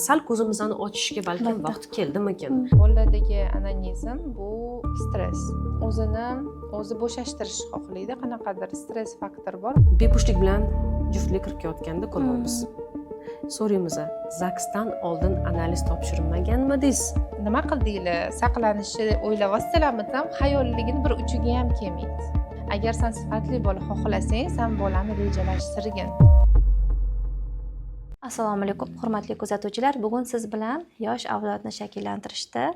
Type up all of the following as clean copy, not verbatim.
sal ko'zimizni ochishga balkim vaqti keldimikin. Boladagi anonizm bu stress. O'zi bo'shashtirishni xohlaydi, qanaqadir stress faktor bor. Bepushtlik bilan juftlik kirib kelayotganda ko'ramiz. So'raymiz, ZAGSdan oldin analiz topshirmaganmidingiz? Nima qildinglar? Saqlanishni o'ylayapsizlarmi? Xayolligini bir uchiga ham kelmaydi. Agar sen sifatli bola xohlasang, sen bolani rejalashtirgin. Assalomu alaykum, hurmatli kuzatuvchilar. Bugun siz bilan yosh avlodni shakllantirishda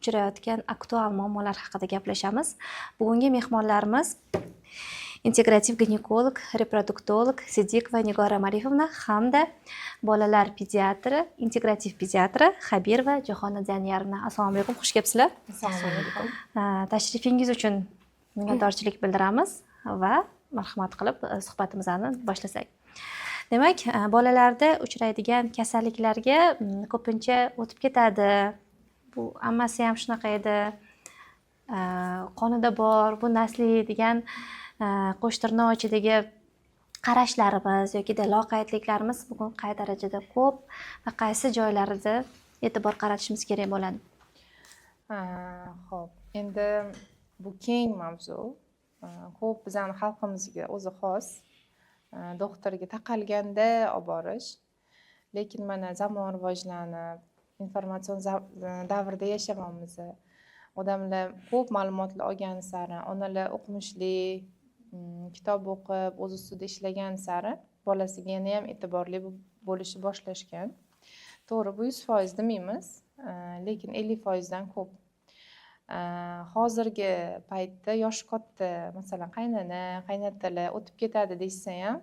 uchrayotgan aktual muammolar haqida gaplashamiz. Bugungi mehmonlarimiz integrativ ginekolog, reproduktolog Siddiqova Nigora Marifovna hamda bolalar pediatri, integrativ pediatri Xabirova Jahona Daniyarovna. Assalomu alaykum, xush kelibsizlar. Assalomu alaykum. Tashrifingiz uchun minnatdorchilik bildiramiz va marhamat qilib suhbatimizni boshlasak. Demak, bolalarda uchraydigan kasalliklarga ko'pincha o'tib ketadi. Bu ammasi ham shunaqa edi. Qonida bor, bu nasliy degan qo'shtirnoq ichidagi qarashlarimiz yoki loqaydliklarimiz bugun qay darajada ko'p va qaysi joylarida e'tibor qaratishimiz kerak bo'ladi? Xo'p, endi bu keng mavzu. Ko'p bizning xalqimizga o'zi xos. Doktorga taqalganda olib borish. Lekin mana zamon rivojlanib, informatsion davrda yashamoqmiz. Odamlar ko'p ma'lumotlar olgan sari, onalar o'qimishli, kitob o'qib, o'z ustida ishlagan sari bolasiga yana ham e'tiborli bo'lishni boshlashgan. To'g'ri, bu 100% demaymiz, lekin 50% dan ko'p. Hozirgi paytda yoshi katta, masalan, qaynona, qaynatalar o'tib ketadi desa ham,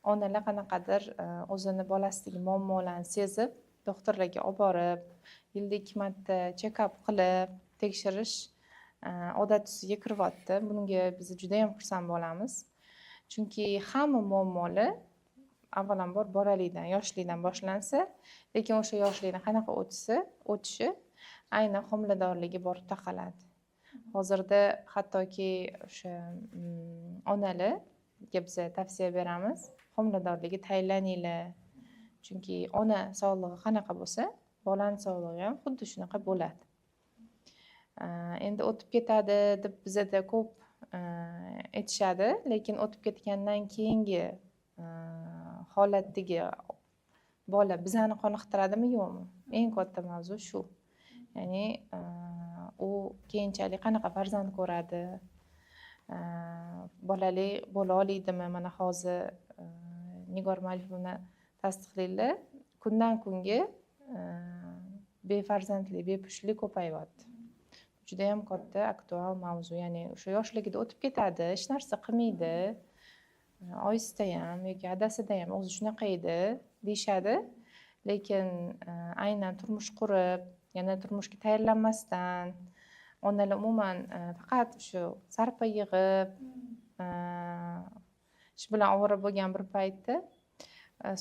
onalar qanaqadir o'zini bolasidagi muammolarni sezib, doktorlarga olib borib, yilda 2 marta check-up qilib, tekshirish odat tusiga kiryapti. Bunga biz juda ham xursand bo'lamiz. Chunki hamma muammolar avvalambor bolalikdan, yoshlikdan boshlansa, lekin o'sha yoshlikdan qanaqa o'tishi aynan homiladorlikka borib taqaladi. Hozirda hattoki o'sha onalarga biz tavsiya beramiz, homiladorlikka tayyorlaninglar. Chunki ona sog'lig'i qanaqa bo'lsa, bolaning sog'lig'i ham xuddi shunaqa bo'ladi. Endi o'tib ketadi deb bizada ko'p aytishadi, lekin o'tib ketgandan keyingi holatdagi bola bizani qoniqtiradimi, yo'qmi? Eng katta mavzu shu. Ya'ni u keyinchalik qanaqa farzand ko'radi, bolali bo'la olaydimi? Mana hozir Nigora Marifovna tasdiqlaydilar, kundan kunga befarzandlik, bepushtlik ko'payyapti. Juda ham katta aktual mavzu. Ya'ni o'sha yoshligida o'tib ketadi, hech narsa qilmaydi. Oyisida ham yoki adasida ham o'zi shunaqa edi deyishadi. Lekin aynan turmush qurib, yana turmushga tayyorlanmasdan onalar umuman faqat shu sarpa yig'ib, ish bilan ovora bo'lgan bir paytda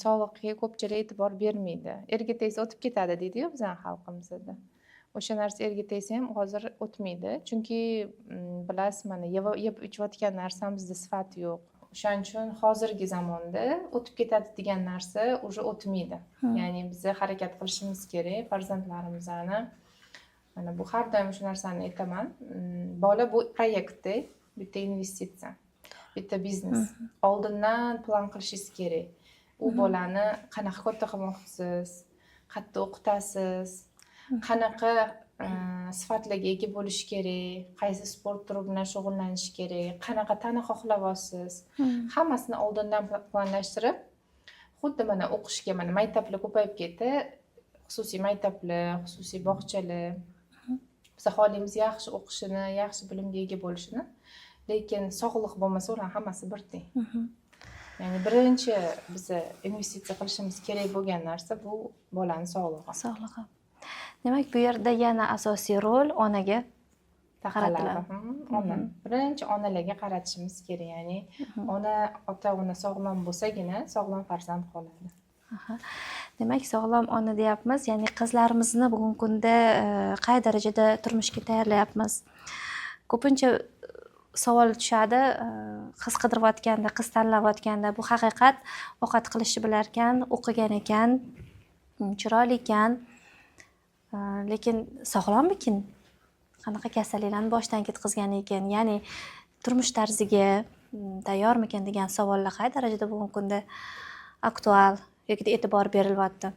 sog'liqqa ko'pchilik e'tibor bermaydi. Erga tegsa o'tib ketadi deydi-ku bizning xalqimizda. O'sha narsa erga tegsa ham hozir o'tmaydi. Chunki bilasiz, mana yeb ichayotgan narsamizda sifati yo'q. O'shaning uchun hozirgi zamonda o'tib ketadi degan narsa уже o'tmaydi. Ya'ni biz harakat qilishimiz kerak farzandlarimizni. Mana bu har doim shu narsani aytaman. Bola bu proyektda, bitta investitsiya, bitta biznes. Oldindan plan qilishingiz kerak. U bolani qanaqa katta qilmoqchisiz, qayerda o'qitasiz, qanaqa sifatlarga ega bo'lish kerak, qaysi sport turi bilan shug'ullanish kerak, qanaqa tana xohlayapsiz, hammasini oldindan planlashtirib, xuddi mana o'qishga, mana maktablar ko'payib ketdi, xususiy maktablar, xususiy bog'chalar. Biz xohlaymiz yaxshi o'qishini, yaxshi bilimga ega bo'lishini, lekin sog'liq bo'lmasa, ular hammasi bir teng. Ya'ni birinchi biz investitsiya qilishimiz kerak bo'lgan narsa bu bolaning sog'lig'i. Demak, bu yerda yana asosiy rol onaga qaratiladi. Birinchi onalarga qaratishimiz kerak. Ya'ni ota-ona sog'lom bo'lsagina sog'lom farzand qoladi. Demak, sog'lom ona deyapmiz, ya'ni qizlarimizni bugungi kunda qay darajada turmushga tayyorlayapmiz? Ko'pincha savol tushadi, qiz qidirayotganda, qiz tanlayotganda, bu haqiqat, ovqat qilishni bilar ekan, o'qigan ekan, chiroyli ekan, lekin sog'lommikin? Qanaqa kasalliklarni boshdan ketkazgan ekan? Ya'ni turmush tarziga tayyormikan degan savollar qay darajada bugungi kunda aktual yoki e'tibor berilyapti?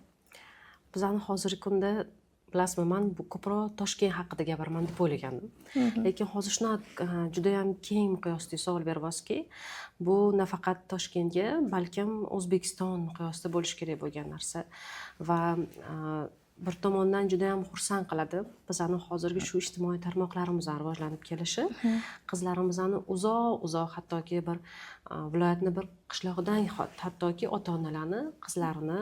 Bizani hozirgi kunda bilasizmi, men bu ko'proq Toshkent haqida gapiraman deb o'ylagandim. Lekin hozir shunaqa juda ham keng miqyosli savol beryapsizki, bu nafaqat Toshkentga, balkim O'zbekiston miqyosida bo'lishi kerak bo'lgan narsa va bir tomondan juda ham xursand qiladi bizani hozirgi shu ijtimoiy tarmoqlarimizdan rivojlanib kelishi. Qizlarimizni uzoq hattoki bir viloyatni bir qishlog'idan hattoki ota-onalarni qizlarini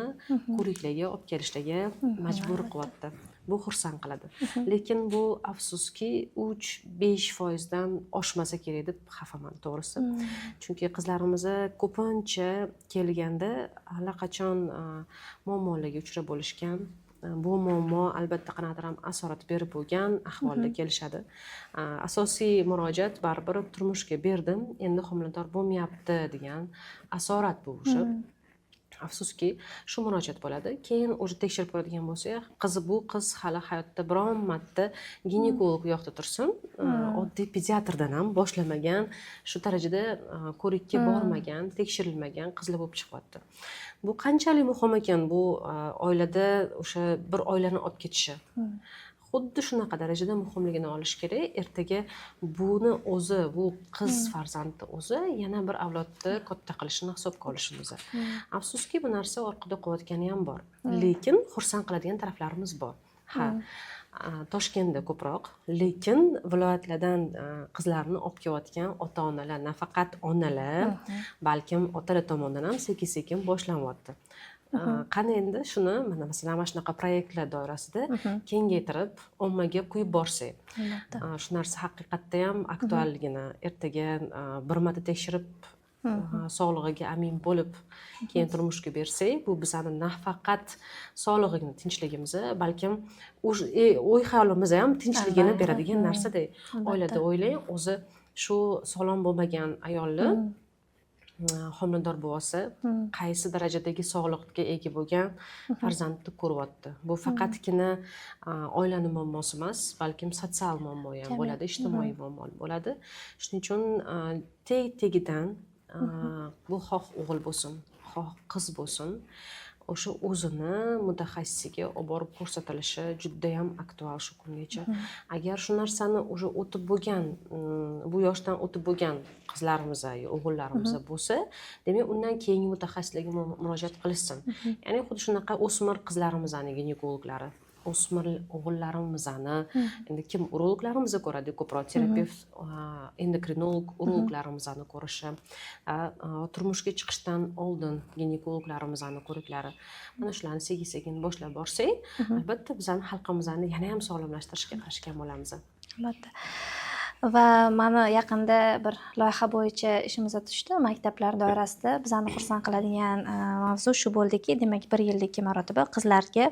ko'riklarga olib kelishlariga majbur qilyapti. Bu xursand qiladi. Lekin bu afsuski 3-5% oshmasa kerak deb xafaman to'g'risi. Chunki qizlarimiz ko'pincha kelganda allaqachon muammolarga uchrab bo'lishgan. Bu muammo albatta qanaqadir ham asorat berib bo'lgan ahvolda kelishadi. Asosiy murojaat baribir turmushga berdim, endi homilador bo'lmayapti degan asorat bu o'sha. Afsuski shu murojaat bo'ladi. Keyin o'zi tekshirib ko'radigan bo'lsak, bu qiz hali hayotda biron marta ginekolog yoqda tursin, oddiy pediatrdan ham boshlamagan, shu darajada ko'rikka bormagan, tekshirilmagan qizlar bo'lib chiqyapti. Bu qanchalik muhim ekan bu oilada o'sha bir oilani olib ketishi. Xuddi shunaqa darajada muhimligini olish kerak. Ertaga buni o'zi, bu qiz farzandni o'zi yana bir avlodni katta qilishini hisobga olishimiz. Afsuski bu narsa orqada qo'yayotgani ham bor. Lekin xursand qiladigan taraflarimiz bor. Toshkentda ko'proq, lekin viloyatlardan qizlarni olib kelayotgan ota-onalar, nafaqat onalar, balkim otalar tomonidan ham sekin-sekin boshlanyapti. Qani endi shuni mana masalan mana shunaqa proyektlar doirasida kengaytirib ommaga qo'yib borsak, shu narsa haqiqatda ham aktualligini ertaga bir marta tekshirib sog'lig'iga amin bo'lib keyin turmushga bersak, bu bizani nafaqat sog'lig'ini, tinchligimizni, balkim o'y xayolimizga ham tinchligini beradigan narsada. Oilada o'ylang, o'zi shu sog'lom bo'lmagan ayolni homilador bo'lsa, qaysi darajadagi sog'liqqa ega bo'lgan farzandni ko'ryapti. Bu faqatgina oilani muammosi emas, balkim sotsial muammo ham bo'ladi, ijtimoiy muammo bo'ladi. Shuning uchun teg-tegidan bu xoh o'g'il bo'lsin, xoh qiz bo'lsin, o'sha o'zini mutaxassisiga olib borib ko'rsatilishi juda ham aktual shu kungacha. Agar shu narsani o'sha o'tib bo'lgan, bu yoshdan o'tib bo'lgan qizlarimiz yo o'g'illarimiz bo'lsa, demak undan keyingi mutaxassislarga murojaat qilishsin. Ya'ni xuddi shunaqa o'smir qizlarimizning ginekologlari, o'smir o'g'illarimizni, endi kim urologlarimizni ko'radi, ko'proq terapevt, endokrinolog, urologlarimizni ko'rishi, turmushga chiqishdan oldin ginekologlarimizni ko'riklari, mana shularni sekin-sekin boshlab borsak, albatta bizning xalqimizni yana ham sog'lomlashtirishga qarashgan bo'lamiz. Albatta. Va mana yaqinda bir loyiha bo'yicha ishimiz tushdi maktablar doirasida. Bizani xursand qiladigan mavzu shu bo'ldiki, demak 1 yilda 2 marotaba qizlarga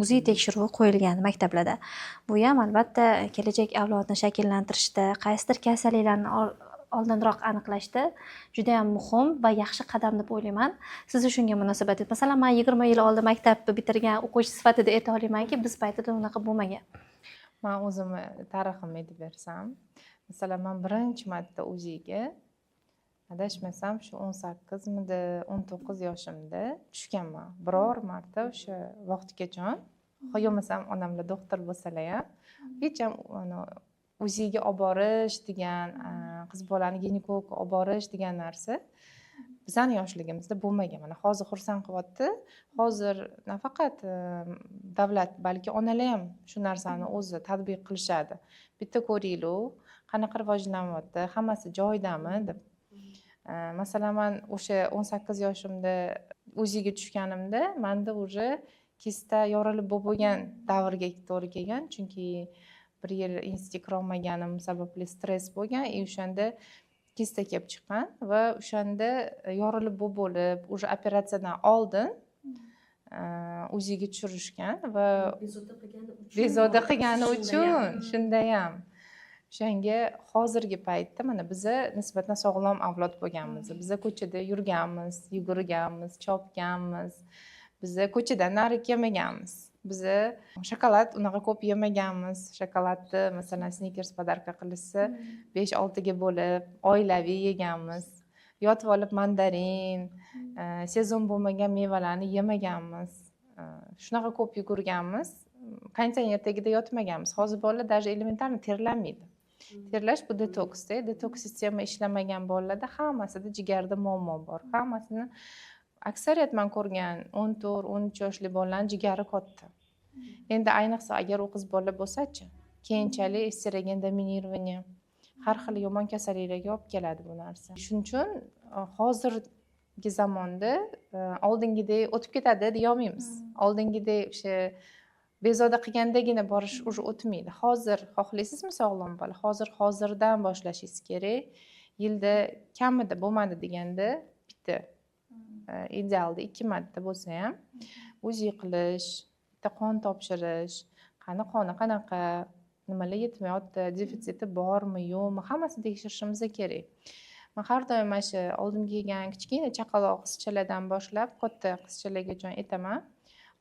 UZI tekshiruvi qo'yilgan maktablarda. Bu ham albatta kelajak avlodni shakllantirishda, qaysidir kasalliklarni oldinroq aniqlashda juda ham muhim va yaxshi qadam deb o'ylayman. Sizni shunga munosabat et. Masalan, men 20 yil oldin maktabni bitirgan o'quvchi sifatida ayta olamanki, biz paytida unaqa bo'lmagan. Men o'zimni tariximni aytib bersam, masalan, men birinchi marta UZIga adashmasam shu 18midi, 19 yoshimda tushganman. Biror marta o'sha vaqtgacha, yo'masam onamlar doktor bo'lsalar ham, hech ham UZIga olib borish degan, qiz bolani ginekologga olib borish degan narsa bizning yoshligimizda bo'lmagan. Mana hozir xursand qilyapti. Hozir nafaqat davlat, balki onalar ham shu narsani o'zi tatbiq qilishadi. Bitta ko'ringlar, qanaqa rivojlanyapti, hammasi joyidami deb. Masalan, men o'sha 18 yoshimda UZIga tushganimda, menda уже kista yorilib bo'lgan davrga to'g'ri kelgan, chunki 1 yil institutga kira olmaganim sababli stress bo'lgan, o'shanda kista kelib chiqqan va o'shanda yorilib bo'lib, уже operatsiyadan oldin UZIga tushirishgan va bezovta qilgani uchun shunda ham o'shanga hozirgi paytda mana biza nisbatan sog'lom avlod bo'lganmiz. Biza ko'chada yurganmiz, yugurganmiz, chopganmiz. biz ko'chadan narik yemaganmiz. Biz shokolad unaqa ko'p yemaganmiz. Shokoladni masalan Snickers podarka qilishsa 5-6 ga bo'lib oilaviy yeganmiz. Yotib olib mandarin, sezon bo'lmagan mevalarni yemaganmiz. Shunaqa ko'p yugurganmiz. Konditsioner tagida yotmaganmiz. Hozir bolalar даже elementarni terlanmaydi. Terlash bu detoksda. Detoks sistema ishlamagan bolalarda hammasida jigarda muammo bor. Hammasini aksariyat men ko'rgan 14-13 yoshli bolalarning jigari katta. Endi ayniqsa agar u qiz bola bo'lsa-chi, keyinchalik estrogen dominирование har xil yomon kasalliklarga olib keladi bu narsa. Shuning uchun hozirgi zamonda oldingidek o'tib ketadi deya olmaymiz. Oldingidek o'sha bezovta qilgandagina borish уже o'tmaydi. Hozir xohlaysizmi sog'lom bola? Hozirdan boshlashingiz kerak. Yilda kamida bo'lmadi deganda bitta idealda 2 marta bo'lsa ham UZI qilish, bitta qon topshirish, qani qanaqa, nimalar yetmayapti, defitsiti bormi, yo'qmi, hammasini tekshirishimiz kerak. Men har doim mana shu oldimga kelgan kichkina chaqaloq qizchalardan boshlab katta qizchalargacha aytaman.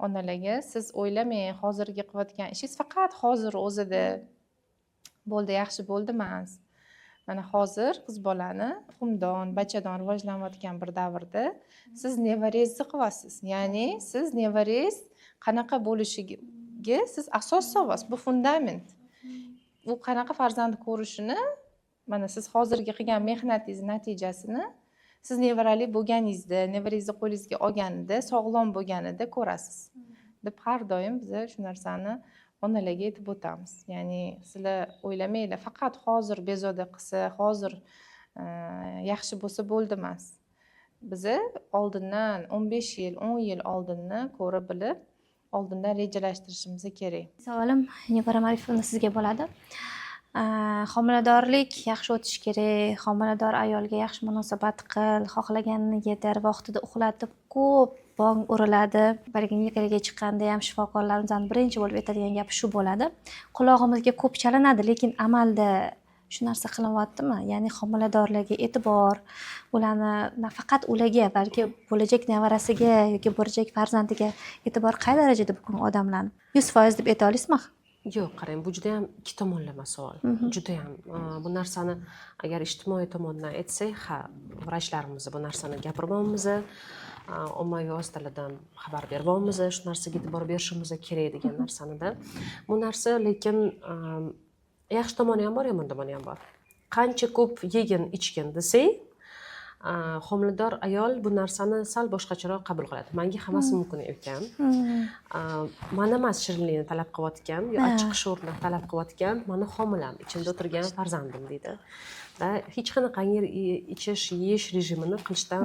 Onalarga siz o'ylamang, hozirgi qilayotgan ishingiz faqat hozir o'zida bo'ldi, yaxshi bo'ldi emas. Mana hozir qiz bolani xumdon, bachadon rivojlanayotgan bir davrda siz nevarezni qilyapsiz. Ya'ni siz nevarez qanaqa bo'lishiga siz asos solyapsiz. Bu fundament. U qanaqa farzandni ko'rishini mana siz hozirgi qilgan mehnatingiz natijasini siz nevarali bo'lganingizda, nevarangizni qo'lingizga olganida, sog'lom bo'lganida ko'rasiz. Deb har doim biz shu narsani onalarga aytib o'tamiz. Ya'ni sizlar o'ylamanglar, faqat hozir bezovta qilsa, hozir yaxshi bo'lsa bo'ldi emas. Biz oldindan 15 yil, 10 yil oldindan ko'rib bilib, oldindan rejalashtirishimiz kerak. Savolim Nigora Marifovna sizga bo'ladi. Homiladorlik yaxshi o'tishi kerak, homilador ayolga yaxshi munosabat qil, xohlaganini yedir, vaqtida uxlatib, ko'p bong uriladi. Poliklinikaga chiqqanda ham shifokorlarimizdan birinchi bo'lib aytadigan gap shu bo'ladi. Qulog'imizga ko'p chalinadi, lekin amalda shu narsa qilinyaptimi? Ya'ni homiladorlarga e'tibor, ularni nafaqat ularga, balki bo'lajak nevarasiga yoki bo'lajak farzandiga e'tibor qay darajada bugun odamlarni 100% deb ayta olasizmi? Yo'q, qarang, bu juda ham ikki tomonlama savol. Juda ham bu narsani agar ijtimoiy tomondan aytsak, vrachlarimiz bu narsani gapiryapmiz, ommaviy vositalardan xabar beryapmiz, shu narsaga e'tibor berishimiz kerak degan narsani-da. Bu narsa lekin yaxshi tomoni ham bor, yomon tomoni ham bor. Qancha ko'p yegin, ichgin desak, homilador ayol bu narsani sal boshqacharoq qabul qiladi. Menga hammasi mumkin ekan. Mana emas shirinlikni talab qilayotgan, yo achchiq sho'rni talab qilayotgan, mana homilam, ichimda o'tirgan farzandim deydi. Va hech qanaqangi ichish, yeyish rejimini qilishdan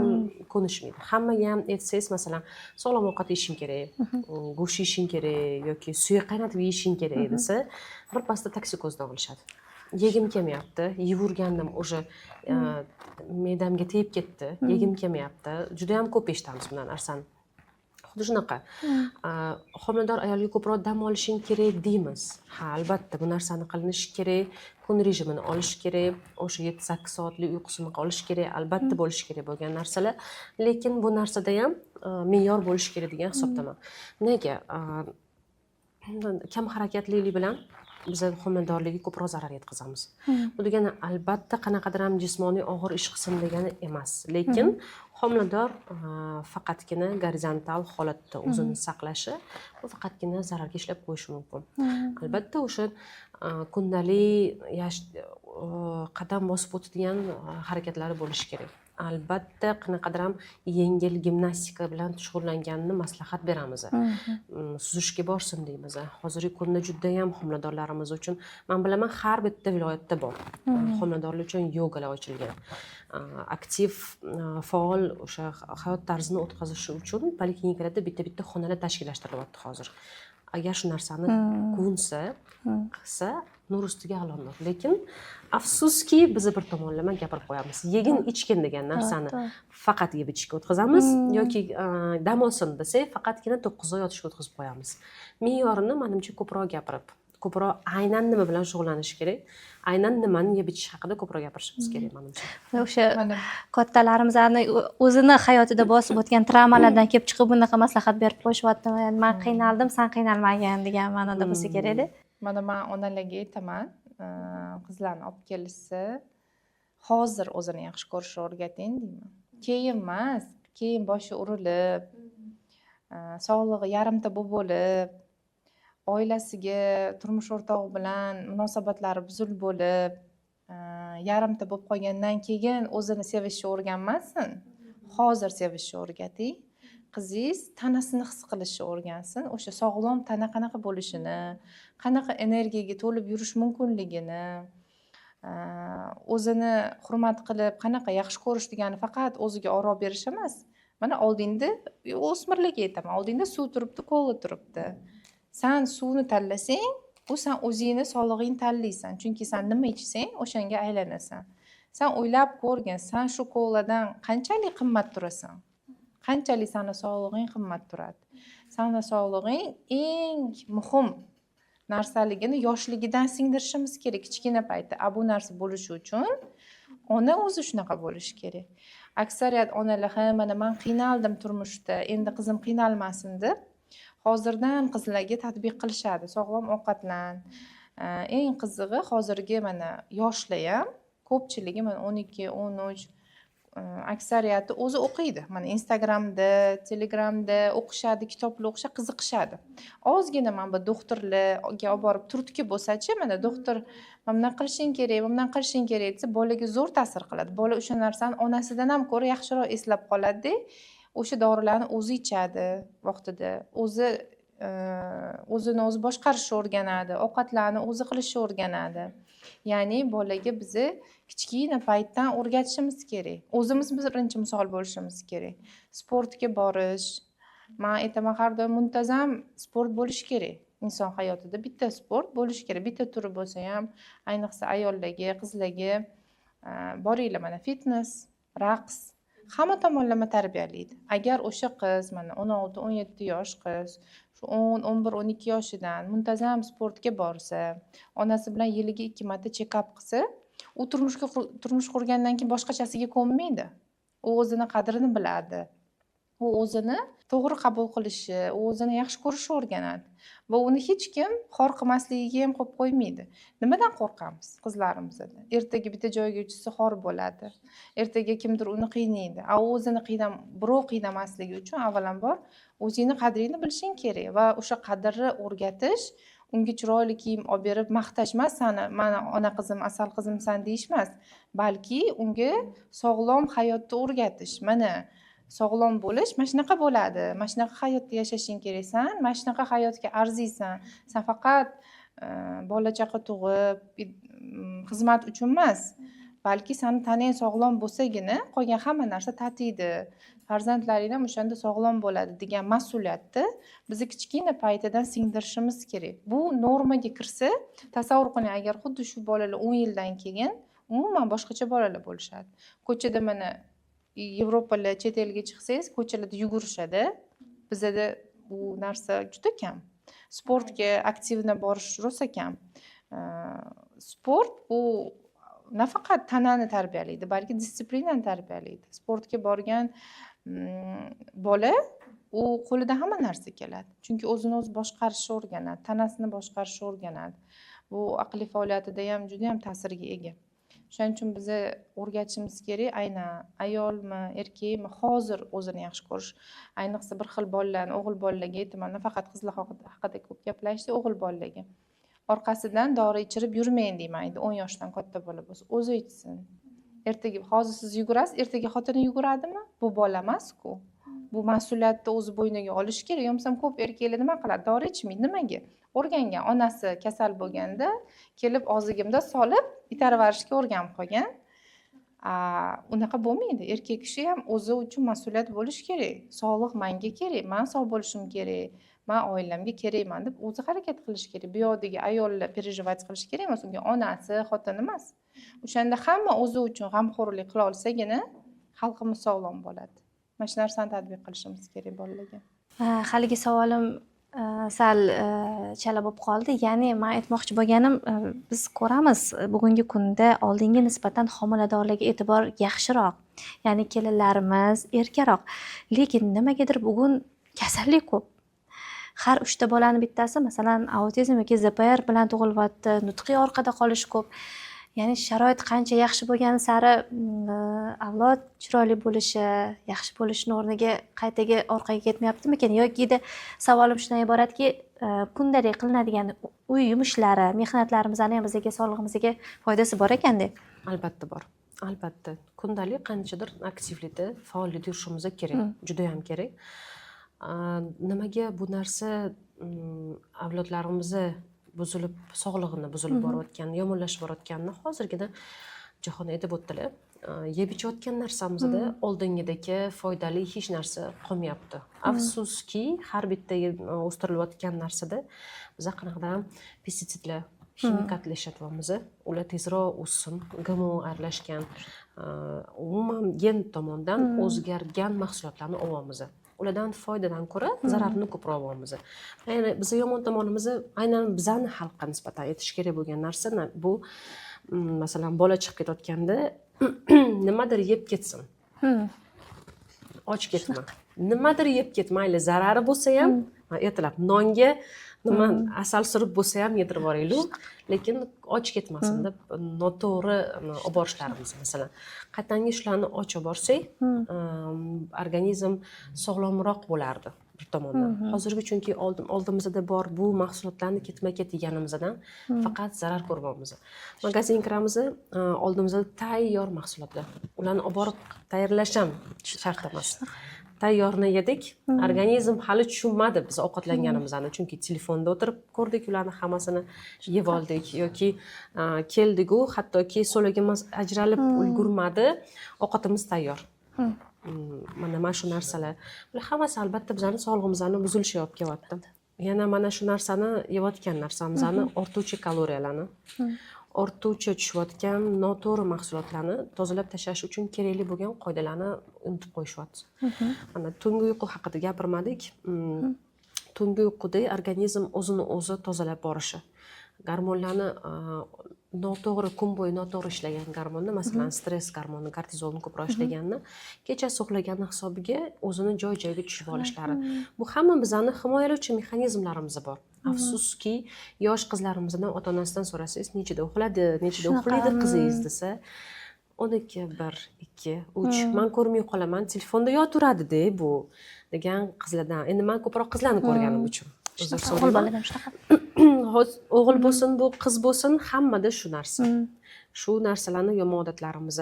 ko'nishmaydi. Hammaga ham aytsangiz, masalan, sog'lom ovqat yeyishing kerak, go'sht yeyishing kerak yoki suyak qaynatib yeyishing kerak desa, birpasda toksikozdan olishadi. Yegim kelmayapti, yeyurgandim, o'sha me'damga tegib ketdi, yegim kelmayapti. Juda ham ko'p eshitamiz bunday narsani. Xuddi shunaqa. Homilador ayolga ko'proq dam olishing kerak deymiz. Ha, albatta bu narsani qilinishi kerak, kun rejimini olish kerak, o'sha 7-8 soatlik uyqusini olish kerak, albatta bo'lishi kerak bo'lgan narsalar. Lekin bu narsada ham me'yor bo'lishi kerak degan hisobdaman. Nega? Kam harakatlilik bilan biz homiladorlikka ko'proq zarar yetkazamiz. Bu degani albatta qanaqadir ham jismoniy og'ir ish qilsin degani emas. Lekin homilador faqatgina gorizontal holatda o'zini saqlashi, bu faqatgina zararga ishlab qo'yishi mumkin. Albatta o'sha kundalik qadam bosib o'tadigan harakatlari bo'lishi kerak. Albatta qanaqadir ham yengil gimnastika bilan shug'ullanganini maslahat beramiz. Suzishga borsin deymiz. Hozirgi kunda juda ham homiladorlarimiz uchun, men bilaman, har bitta viloyatda bor. Homiladorlar uchun yogalar ochilgan. Aktiv, faol o'sha hayot tarzini o'tkazish uchun poliklinikalarda bitta xonalar tashkillashtirilyapti hozir. Agar shu narsani ko'nsa, qilsa, nur ustiga a'lo nur. Lekin afsuski biz bir tomonlama gapirib qo'yamiz. Yegin, ichgin degan narsani faqat yeb ichishga o'tkazamiz yoki dam olsin desak, faqatgina 9 oy yotishga o'tkazib qo'yamiz. Me'yorini menimcha ko'proq gapirib, ko'proq aynan nima bilan shug'ullanish kerak, aynan nimani yeb ichish haqida ko'proq gapirishimiz kerak menimcha. O'sha Mana kattalarimizni o'zini hayotida bosib o'tgan travmalardan kelib chiqib bunaqa maslahat berib qo'yishyaptimi? Yani men qiynaldim, sen qiynalmagin degan ma'noda bo'lsa kerakda. mana men onalarga aytaman, qizlarni olib kelishsa, hozir o'zini yaxshi ko'rishni o'rgating deyman. Keyin emas, keyin boshi urilib, sog'lig'i yarimta bo'lib, oilasiga, turmush o'rtog'i bilan munosabatlari buzilib bo'lib, yarimta bo'lib qolgandan keyin o'zini sevishni o'rganmasin. Hozir sevishni o'rgating. Qizingiz tanasini his qilishni o'rgansin. O'sha sog'lom tana qanaqa bo'lishini, qanaqa energiyaga to'lib yurish mumkinligini, o'zini hurmat qilib, qanaqa yaxshi ko'rish degani faqat o'ziga oro berish emas. Mana oldingda o'smirlarga aytaman, oldingda suv turibdi, ko'la turibdi. Sen suvni tanlasang, bu sen o'zingni sog'lig'ingni tanlaysan. Chunki sen nima ichsang, o'shanga aylanasan. Sen o'ylab ko'rgin, sen shu koladan qanchalik qimmat turasan? Qanchalik sana sog'lig'ing qimmat turadi? Sana sog'lig'ing eng muhim narsaligini yoshligidan singdirishimiz kerak, kichkina paytda. Bu narsa bo'lishi uchun ona o'zi shunaqa bo'lishi kerak. Aksariyat onalar, mana men qiynaldim turmushda, endi qizim qiynalmasin deb hozirdan qizlarga tatbiq qilishadi. Sog'lom ovqatlan. Eng qizig'i hozirgi mana yoshlar ham ko'pchiligi mana 12, 13 aksariyati o'zi o'qiydi. Mana Instagramda, Telegramda o'qishadi, kitoblar o'qishadi, qiziqishadi. Ozgina mana bu doktorlarga olib borib turtki bo'lsa-chi, mana doktor mana qilishing kerak, bundan qilishing kerak desa, bolaga zo'r ta'sir qiladi. Bola o'sha narsani onasidan ham ko'ra yaxshiroq eslab qoladi-da, o'sha dorilarni o'zi ichadi vaqtida. O'zini o'zi boshqarishni o'rganadi, ovqatlarni o'zi qilishni o'rganadi. Ya'ni bolaga bizni kichkina paytdan o'rgatishimiz kerak. O'zimiz birinchi misol bo'lishimiz kerak. Sportga borish. Men aytaman, har doim muntazam sport bo'lishi kerak. Inson hayotida bitta sport bo'lishi kerak. Bitta turi bo'lsa ham, ayniqsa ayollarga, qizlarga boringlar mana fitness, raqs hamma tomonlama tarbiyalaydi. Agar o'sha qiz mana 16-17 yosh qiz 10, 11, 12 yoshidan muntazam sportga borsa, onasi bilan yiliga 2 marta check-up qilsa, u turmush qurgandan keyin boshqachasiga ko'nmaydi. U o'zini qadrini biladi. U o'zini to'g'ri qabul qilishi, u o'zini yaxshi ko'rishni o'rganadi. Va uni hech kim xor qilmasligiga ham qo'yib qo'ymaydi. Nimadan qo'rqamiz qizlarimizdan? Ertaga bitta joyga uchsa xor bo'ladi. Ertaga kimdir uni qiynaydi. U o'zini birov qiynamasligi uchun avvalambor o'zingni qadringni bilishing kerak va o'sha qadrni o'rgatish, unga chiroyli kiyim olib berib maqtash emas, sani mana ona qizim, asal qizimsan deyish emas, balki unga sog'lom hayotni o'rgatish. Mana sog'lom bo'lish mana shunaqa bo'ladi. Mana shunaqa hayotda yashashing keraksan, mana shunaqa hayotga arziysan. Sen faqat bola chaqa tug'ib, xizmat uchun emas, balki seni tanang sog'lom bo'lsagina qolgan hamma narsa tatiydi. Farzandlaring ham o'shanda sog'lom bo'ladi degan mas'uliyatni biz kichkina paytidan singdirishimiz kerak. Bu normaga kirsa, tasavvur qiling, agar xuddi shu bolalar 10 yildan keyin umuman boshqacha bolalar bo'lishadi. Ko'chada mana Yevropalar chet elga chiqsangiz, ko'chalarda yugurishadi. Bizda bu narsa juda kam. Sportga aktivna borish rosa kam. Sport bu nafaqat tanani tarbiyalaydi, balki disiplinani tarbiyalaydi. Sportga borgan bola u qo'lida hamma narsa keladi. Chunki o'zini o'zi boshqarishni o'rganadi, tanasini boshqarishni o'rganadi. Bu aqliy faoliyatida ham juda ham ta'sirga ega. Shuning uchun biz o'rgatishimiz kerak, aynan ayolmi, erkakmi hozir o'zini yaxshi ko'rish. Ayniqsa bir xil bolalarni, o'g'il bolalarga aytaman, nafaqat qizlar haqida ko'p gaplashdi, o'g'il bolalarga. Orqasidan dori ichirib yurmang deyman, 10 yoshdan katta bola bo'lsa, o'zi ichsin. Ertaga hozir siz yugurasiz, ertaga xotini yuguradimi? Bu bola emas-ku. Bu mas'uliyatni o'zi bo'yniga olish kerak. Yo'qsa ko'p erkaklar nima qiladi? Dori ichmaydi. Nimaga? O'rgangan, onasi kasal bo'lganda kelib og'zigimda solib itarvarishga o'rganib qolgan. Unaqa bo'lmaydi. Erkak kishi ham o'zi uchun mas'uliyat bo'lishi kerak. Sog'liq menga kerak, men sog' bo'lishim kerak, men oilamga kerakman deb o'zi harakat qilish kerak. Bu yoqdagi ayollar perejivать qilish kerak emas, unga onasi, xotini emas. O'shanda hamma o'zi uchun g'amxo'rlik qila olsagina xalqimiz sog'lom bo'ladi. Mana shu narsani tatbiq qilishimiz kerak bolalarga. Haligi savolim sal chala bo'lib qoldi. Ya'ni men aytmoqchi bo'lganim, biz ko'ramiz bugungi kunda oldinga nisbatan homiladorlarga e'tibor yaxshiroq. Ya'ni kelinlarimiz erkaroq. Lekin nimagadir bugun kasallik ko'p. Har 3 ta bolani bittasi masalan autizm yoki ZPR bilan tug'ilyapti, nutqiy orqada qolish ko'p. Ya'ni sharoit qancha yaxshi bo'lgani sari avlod chiroyli bo'lishi, yaxshi bo'lishning o'rniga qaytaga orqaga ketmayaptimikan? Yoki savolim shundan iboratki, kundalik qilinadigan uy yumushlari, mehnatlarimizning ham bizga sog'lig'imizga foydasi bor ekanda. Albatta bor. Albatta. Kundalik qanchadir aktivlikda, faollikda yurishimiz kerak. Juda ham kerak. Nimaga bu narsa avlodlarimizni buzilib, sog'lig'ini buzilib borayotgan, yomonlashib borayotganini hozirgina jahon aytib o'tdilar. Yeb ichayotgan narsamizda oldingidagi foydali hech narsa qolmayapti. Afsuski, har bitta o'stirilayotgan narsada biz qanaqadir pestitsidlar, ximikatlar ishlatyapmiz. Ular tezroq o'ssin, GMO aralashgan, umuman gen tomonidan o'zgargan mahsulotlarni olyapmiz. Ulardan foydadan ko'ra zararni ko'proq olyapmiz. Ya'ni biz yomon tomonimiz aynan bizani xalqqa nisbatan aytish kerak bo'lgan narsa bu, masalan, bola chiqib ketayotganda nimadir yeb ketsin. Och ketma. Nimadir yeb ket, mayli zarari bo'lsa ham, ertalab nonga nima asal surib bo'lsa ham yedirib yuboraylik, lekin och ketmasin deb noto'g'ri olib borishlarimiz masalan. Qaytanga shularni och olib borsak, organizm sog'lomroq bo'lardi bir tomondan. Hozirgi chunki oldimizda bor bu mahsulotlarni ketma-ket yeganimizdan faqat zarar ko'ryapmiz. Magazinga kiramiz, oldimizda tayyor mahsulotlar. Ularni olib borib tayyorlash ham shart emas. Tayyorni yedik, organizm hali tushunmadi biz ovqatlanganimizni, chunki telefonda o'tirib ko'rdik ularni hammasini yeb oldik yoki keldik-u, hattoki so'lagimiz ajralib ulgurmadi, ovqatimiz tayyor. Mana shu narsalar. Bular hammasi albatta bizning sog'lig'imizni buzilishi olib kelyapti. Yana mana shu narsani yeyotgan narsamizni ortuvchi kaloriyalarni, ortuvchi tushayotgan noto'g'ri mahsulotlarni tozalab tashlash uchun kerakli bo'lgan qoidalarni unutib qo'yishyapti. Mana tungi uyqu haqida gapirmadik. Tungi uyquda organizm o'zini o'zi tozalab borishi. Gormonlarni noto'g'ri kun bo'yi noto'g'ri ishlagan gormonni, masalan, stress gormoni, kortizolni ko'proq ishlaganini kechasi uxlagani hisobiga o'zini joy-joyiga tushib olishlari. Bu hamma bizning himoyalovchi mexanizmlarimiz bor. Afsuski, yosh qizlarimizdan ota-onasidan so'rasangiz, nechida uxladi, nechida uxlaydi qizingiz desa, 12, 1, 2, 3, men ko'rmay qolaman, telefonda yotaveradi-da bu degan qizlardan. Endi men ko'proq qizlarni ko'rganim uchun. O'g'il boladan shunaqa. O'g'il bo'lsin, bu qiz bo'lsin, hammada shu narsa. Shu narsalarni yomon odatlarimiz.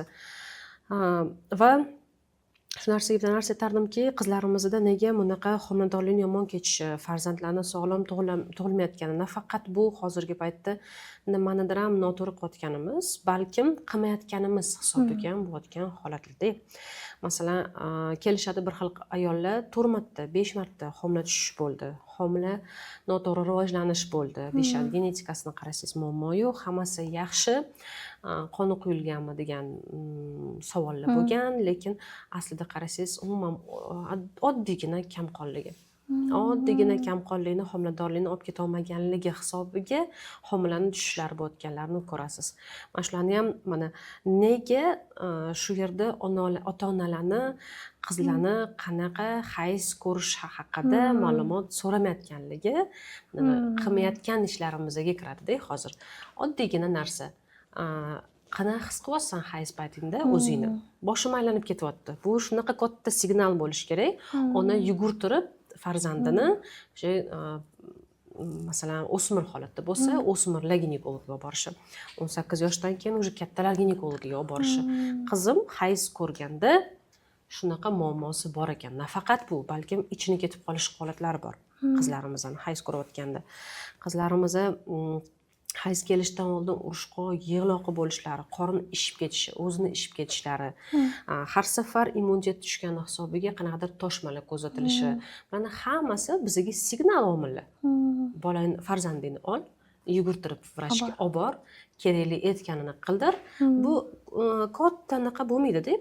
Va shu narsaga bitta narsa aytardimki, qizlarimizda nega bunaqa homiladorlikning yomon kechishi, farzandlarni sog'lom tug'ilmayotgani, nafaqat bu hozirgi paytda nimanidir ham noto'g'ri qilayotganimiz, balkim qilmayotganimiz hisobiga ham bo'layotgan holatlarda. Masalan, kelishadi bir xil ayollar 4 marta, 5 marta homila tushish bo'ldi, homila noto'g'ri rivojlanish bo'ldi deyishadi. Genetikasini qarasangiz muammo yo'q, hammasi yaxshi, qoni quyilganmi degan savollar bo'lgan, lekin aslida qarasangiz umuman oddiygina kamqonligi. Oddiygina kamqonlikni, homiladorlikni olib keta olmaganligi hisobiga homilani tushishlari bo'layotganlarini ko'rasiz. Mana shularni ham mana nega shu yerda ota-onalarni qizlarni qanaqa hayz ko'rish haqida ma'lumot so'ramayotganligi qilmayotgan ishlarimizga kiradi-da hozir. Oddiygina narsa. Qanaqa his qilyapsan hayz paytingda o'zingni? Boshim aylanib ketyapti. Bu shunaqa katta signal bo'lishi kerak. Ona yugurtirib farzandini masalan o'smir holatda bo'lsa, o'smirlar ginekologga olib borishi. 18 yoshdan keyin уже kattalar ginekologga olib borishi. Qizim hayz ko'rganda shunaqa muammosi bor ekan. Nafaqat bu, balkim ichini ketib qolish holatlari bor qizlarimizdan hayz ko'rayotganda. Qizlarimiz hayz kelishdan oldin urushqoq, yig'loqi bo'lishlari, qorin ishib ketishi, o'zini ishib ketishlari, har safar immunitet tushgani hisobiga qanaqadir toshmalar ko'zatilishi, mana hammasi bizga signal omillar. Bolani, farzandingni ol, yugurtirib vrachga olib bor, kerakli aytganini qildir. Bu katta naqa bo'lmaydi-da.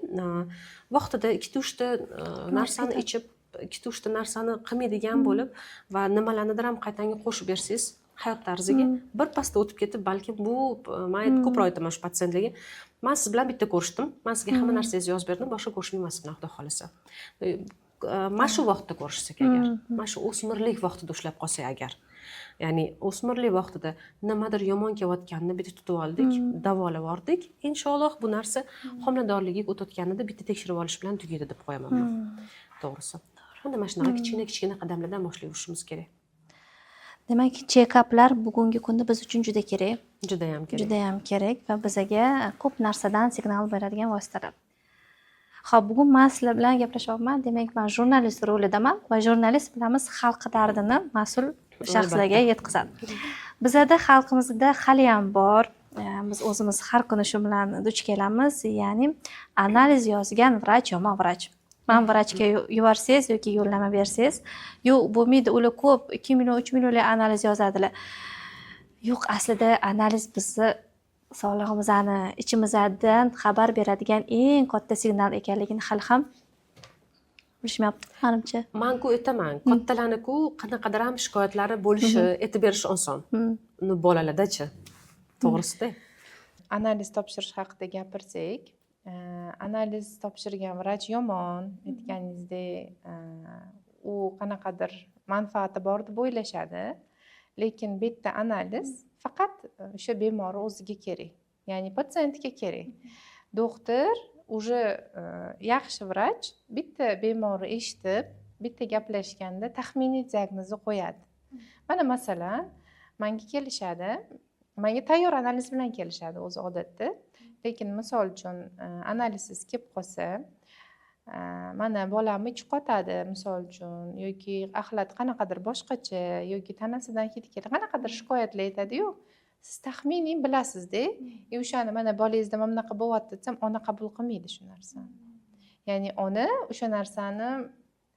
Vaqtida 2-3 ta narsani ichib ikkita uchta narsani qilmaydigan bo'lib va nimalarnidir ham qaytanga qo'shib bersangiz hayot tarziga bir pasda o'tib ketib, balkim bu men ko'proq aytaman shu patsientlarga, man siz bilan bitta ko'rishdim, man sizga hamma narsangizni yozib berdim, boshqa ko'rishmayman siz bilan xudo xohlasa. Mana shu vaqtda ko'rishsak agar, mana shu o'smirlik vaqtida ushlab qolsak agar, ya'ni o'smirlik vaqtida nimadir yomon kelayotganini bitta tutib oldik, davolab yubordik, inshaalloh bu narsa homiladorligiga o'tayotganida bitta tekshirib olish bilan tugaydi deb qo'yaman men. To'g'risi. Unda mana shunaqa kichkina qadamlardan boshlayverishimiz kerak. Demak, check-uplar bugungi kunda biz uchun juda kerak. Juda ham kerak. Juda ham kerak va bizga ko'p narsadan signal beradigan vositalar. Xo'p, bugun men sizlar bilan gaplashyapman. Demak, men jurnalist rolidaman va jurnalist bilamiz xalq dardini mas'ul shaxslarga yetkazadi. Bizada xalqimizda hali ham bor. Biz o'zimiz har kuni shu bilan duch kelamiz, ya'ni analiz yozgan vrach yomon vrach. Men vrachga yuborsangiz yoki yo'llanma bersangiz, yo'q bo'lmaydi, ular ko'p 2 million 3 millionlik analiz yozadilar. Yo'q, aslida analiz bizni sog'lig'imizni, ichimizdan xabar beradigan eng katta signal ekanligini hali ham bilishmayapti, menimcha. Men-ku aytaman, kattalarni-ku qanaqadir ham shikoyatlari bo'lishi, aytib berish oson. Bolalarda-chi? To'g'risida. Analiz topshirish haqida gapirsak, analiz topshirgan vrach yomon, aytganingizdek, u qanaqadir manfaati bor deb o'ylashadi. Lekin bitta analiz faqat o'sha bemor o'ziga kerak, ya'ni patsientga kerak. Doktor уже yaxshi vrach bitta bemorni eshitib, bitta gaplashganda taxminiy diagnozni qo'yadi. Mana masalan, menga kelishadi, menga tayyor analiz bilan kelishadi o'zi odatda. Lekin misol uchun analizsiz kelib qolsa, mana bolamni ichi qotadi misol uchun, yoki axlat qanaqadir boshqacha, yoki tanasidan hid keladi, qanaqadir shikoyatlar aytadi-yu, siz taxminiy bilasizda, o'shani mana bolangizda mana bunaqa bo'lyapti desam, ona qabul qilmaydi shu narsani. Ya'ni ona o'sha narsani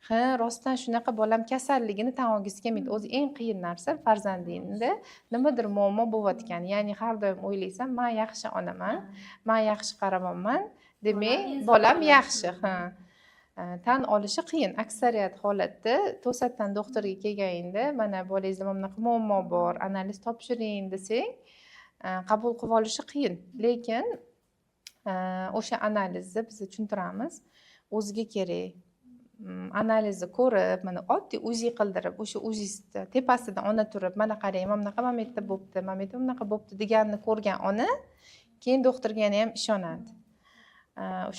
ha, rostdan shunaqa bolam kasalligini tan olgisi kelmaydi. O'zi eng qiyin narsa farzandingda nimadir muammo bo'layotgan. Ya'ni har doim o'ylaysan, men yaxshi onaman, men yaxshi qaramonman, demak, bolam yaxshi. Ha. Tan olishi qiyin. Aksariyat holatda to'satdan doktorga kelganingda, mana bolangizda mana bunaqa muammo bor, analiz topshiring desang, qabul qilib olishi qiyin. Lekin o'sha analizni biz tushuntiramiz, o'ziga kerak. Analizni ko'rib, mana oddiy UZI qildirib, o'sha UZI tepasida ona turib, mana qarang, mana bunaqa momentda bo'pti, momentda bunaqa bo'pti deganini ko'rgan ona keyin doktorga yana ham ishonadi.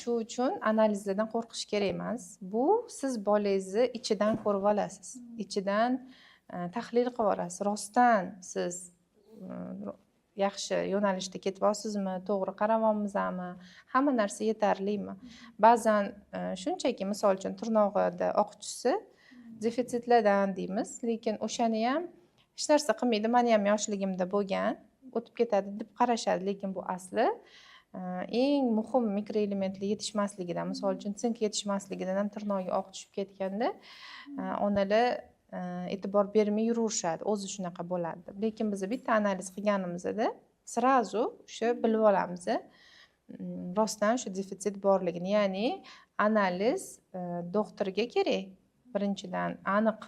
Shu uchun analizlardan qo'rqish kerak emas. Bu siz bolangizni ichidan ko'rib olasiz. Ichidan tahlil qilib olasiz. Rostdan siz yaxshi yo'nalishda ketyapsizmi, to'g'ri qaramoqmizmi, hamma narsa yetarlimi? Ba'zan shunchaki misol uchun tirnog'ida oqchisi defitsitlardan deymiz, lekin o'shani ham hech narsa qilmaydi, meni ham yoshligimda bo'lgan, o'tib ketadi deb qarashadi, lekin bu asli eng muhim mikroelementlar yetishmasligidan, misol uchun sink yetishmasligidan ham tirnog'iga oq tushib ketganda onalar e'tibor bermay yuraverishadi, o'zi shunaqa bo'ladi. Lekin biz bitta analiz qilganimizda srazu o'sha bilib olamiz, rostdan shu defitsit borligini. Ya'ni analiz doktorga kerak. Birinchidan aniq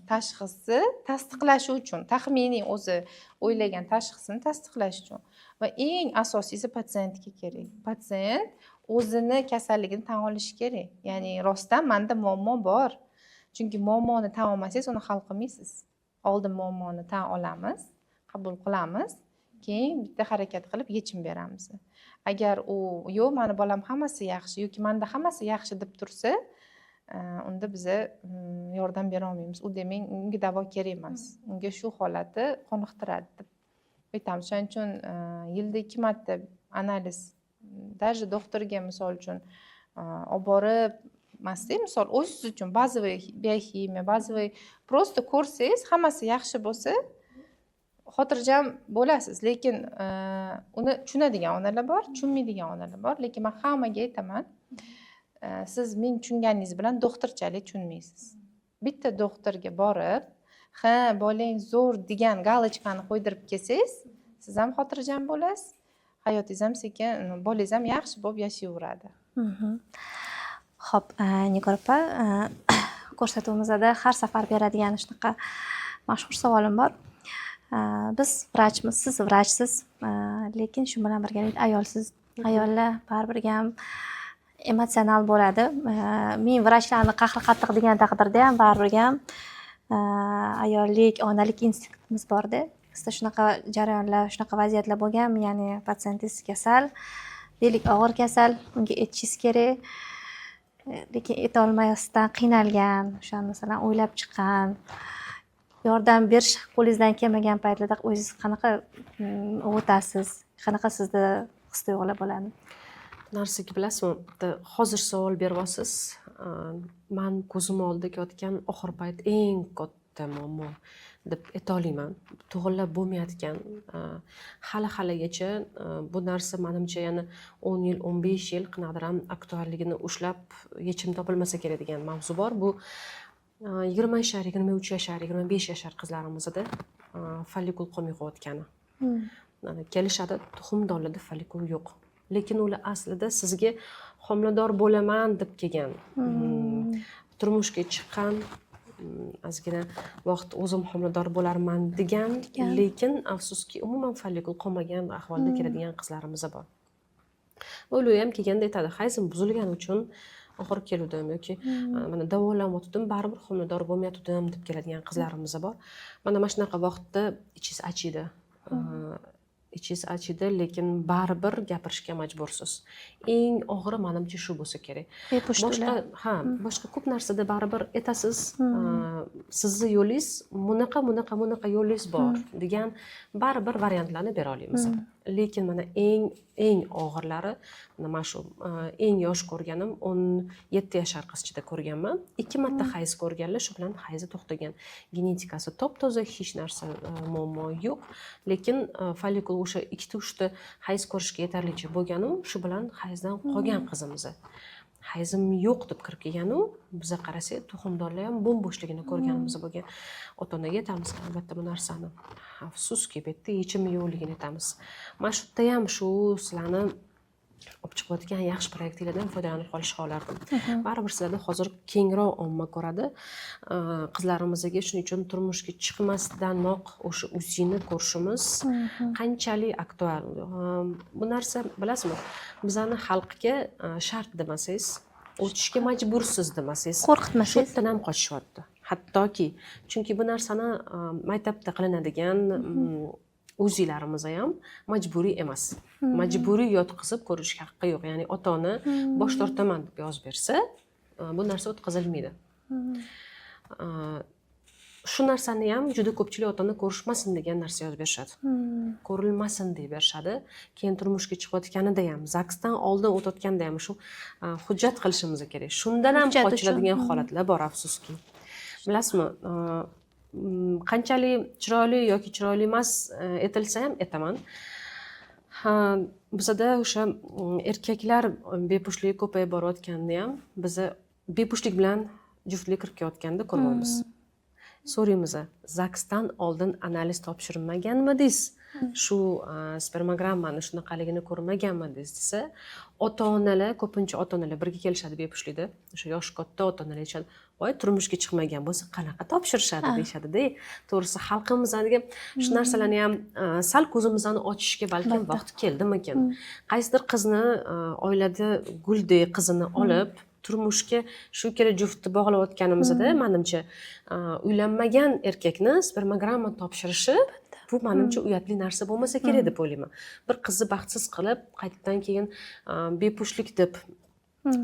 tashxisni tasdiqlashi uchun, taxminiy o'zi o'ylagan tashxisini tasdiqlash uchun va eng asosiysi patsientga kerak. Patsient o'zini kasalligini tan olishi kerak. Ya'ni rostdan menda muammo bor. Chunki muammoni tan olmasangiz, uni hal qilmaysiz. Oldin muammoni tan olamiz, qabul qilamiz, keyin bitta harakat qilib yechim beramiz. Agar u yo'q, meni bolam hammasi yaxshi yoki menda hammasi yaxshi deb tursa, unda biz yordam bera olmaymiz. U demak, unga davo kerak emas. Unga shu holati qoniqtiradi deb aytamiz. Shuning uchun yilda 2 marta analiz, даже doktorga misol uchun olib borib, misol o'zingiz uchun bazaviy biokimiya, bazaviy просто ko'rsangiz, hammasi yaxshi bo'lsa, xotirjam bo'lasiz. Lekin uni tushunadigan onalar bor, tushunmaydigan onalar bor. Lekin men hammaga aytaman, siz men tushunganingiz bilan doktorchalik tushunmaysiz. Bitta doktorga borib, ha, bolang zo'r degan galochkani qo'ydirib kelsangiz, siz ham xotirjam bo'lasiz, hayotingiz ham sekin, bolangiz ham yaxshi bo'lib yashayveradi. Xo'p, Nigor opa, ko'rsatuvimizda har safar beradigan shunaqa mashhur savolim bor. Biz vrachmiz, siz vrachsiz, lekin shu bilan birgalikda ayolsiz. Ayollar baribir ham emotsional bo'ladi. Men vrachlarni qahri qattiq degan taqdirda ham baribir ham ayollik, onalik instinktimiz bor-da. Sizda shunaqa jarayonlar, shunaqa vaziyatlar bo'lganmi? Ya'ni patsentingiz kasal, deylik og'ir kasal, unga aytishingiz kerak. Lekin etolmasdan qiynalgan, o'shani masalan o'ylab chiqqan, yordam berish qo'lingizdan kelmagan paytlarda o'zingiz qanaqa o'tasiz? Qanaqa sizda his-tuyg'ular bo'ladi? Narsaga bilasizmi, bitta hozir savol beryapsiz. Men ko'zim oldida kelayotgan oxir payt eng katta muammo deb aytolmayman. To'g'irlab bo'lmayotgan. Hali-haligacha bu narsa menimcha yana 10 yil, 15 yil qanaqadir ham aktualligini ushlab yechim topilmasa kerak degan mavzu bor. Bu 20 yashar, 23 yashar, 25 yashar qizlarimizda follikul qolmay qolayotgani. Kelishadi, tuxumdonlarda follikul yo'q. Lekin ular aslida sizga homilador bo'laman deb kelgan. Turmushga chiqqan, ozgina vaqt o'zim homilador bo'larman degan, lekin afsuski umuman follikul qolmagan ahvolda keladigan qizlarimiz bor. Ular ham kelganda aytadi, hayzim buzilgani uchun oxir keluvdim yoki mana davolanayotgandim, baribir homilador bo'lmayotgandim deb keladigan qizlarimiz bor. Mana shunaqa vaqtda ichingiz achiydi. Ichingiz achiydi, lekin baribir gapirishga majbursiz. Eng og'iri menimcha shu bo'lsa kerak. Boshqa ko'p narsada baribir aytasiz, sizni yo'lingiz bunaqa yo'lingiz bor degan baribir variantlarni bera olamiz. Lekin mana eng og'irlari mana shu eng yosh ko'rganim 17 yashar qizchada ko'rganman. 2 marta hayz ko'rganlar, shu bilan hayzi to'xtagan. Genetikasi top-toza, hech narsa muammo yo'q. Lekin follikul o'sha 2-3 ta hayz ko'rishga yetarlicha bo'lganim, shu bilan hayzdan qolgan qizimiz. Hayzim yo'q deb kirib kelganu, biza qarasak, tuxumdonlar ham bo'm-bo'shligini ko'rganimiz bo'lgan. Ota-onaga aytamiz albatta bu narsani. Afsuski, bu yerda yechimi yo'qligini aytamiz. Mana shu yerda ham shu sizlarni olib chiqayotgan yaxshi proyektinglardan foydalanib qolishga olardim. Baribir sizlarda hozir kengroq omma ko'radi. Qizlarimizga shuning uchun turmushga chiqmasdanoq o'sha UZIni ko'rishimiz qanchalik aktual. Bu narsa bilasizmi, bizani xalqga shart demasangiz, o'tishga majbursiz demasangiz, qo'rqitmasangiz, shu yerdan ham qochishyapti. Hattoki, chunki bu narsani maktabda qilinadigan o'zilarimiz ham majburiy emas. Majburiy yotqizib ko'rish haqqi yo'q. Ya'ni ota-ona bosh tortaman deb yozib bersa, bu narsa o'tkazilmaydi. Shu narsani ham juda ko'pchilik ota-ona ko'rishmasin degan narsa yozib berishadi. Ko'rilmasin deb berishadi. Keyin turmushga chiqayotganida ham, zagsdan oldin o'tayotganda ham shu hujjat qilishimiz kerak. Shundan ham qochiladigan holatlar bor, afsuski. Bilasizmi, qanchalik chiroyli yoki chiroyli emas aytilsa ham aytaman. Bizda o'sha erkaklar bepushligi ko'payib borayotganda ham biz bepushtlik bilan juftlik kirib kelayotganda ko'ryapmiz. So'raymiz, zagsdan oldin analiz topshirmaganmidingiz? Shu spermogrammani shunaqaligini ko'rmaganmidingiz desa, ota-onalar, ko'pincha ota-onalar birga kelishadi bepushtlikda. O'sha yosh katta ota-onalar aytishadi, "Voy, turmushga chiqmagan bo'lsa qanaqa topshirishadi" deyshadi-da. To'g'risi xalqimizga shu narsalarni ham sal ko'zimizni ochishga balkim vaqti keldimikin. Qaysidir qizni oilada guldek qizini olib turmushga shu ikkala juftni bog'layotganimizda, menimcha uylanmagan erkakni spermogramma topshirishi bu menimcha uyatli narsa bo'lmasa kerak deb o'ylayman. Bir qizni baxtsiz qilib, qaytadan keyin bepushtlik deb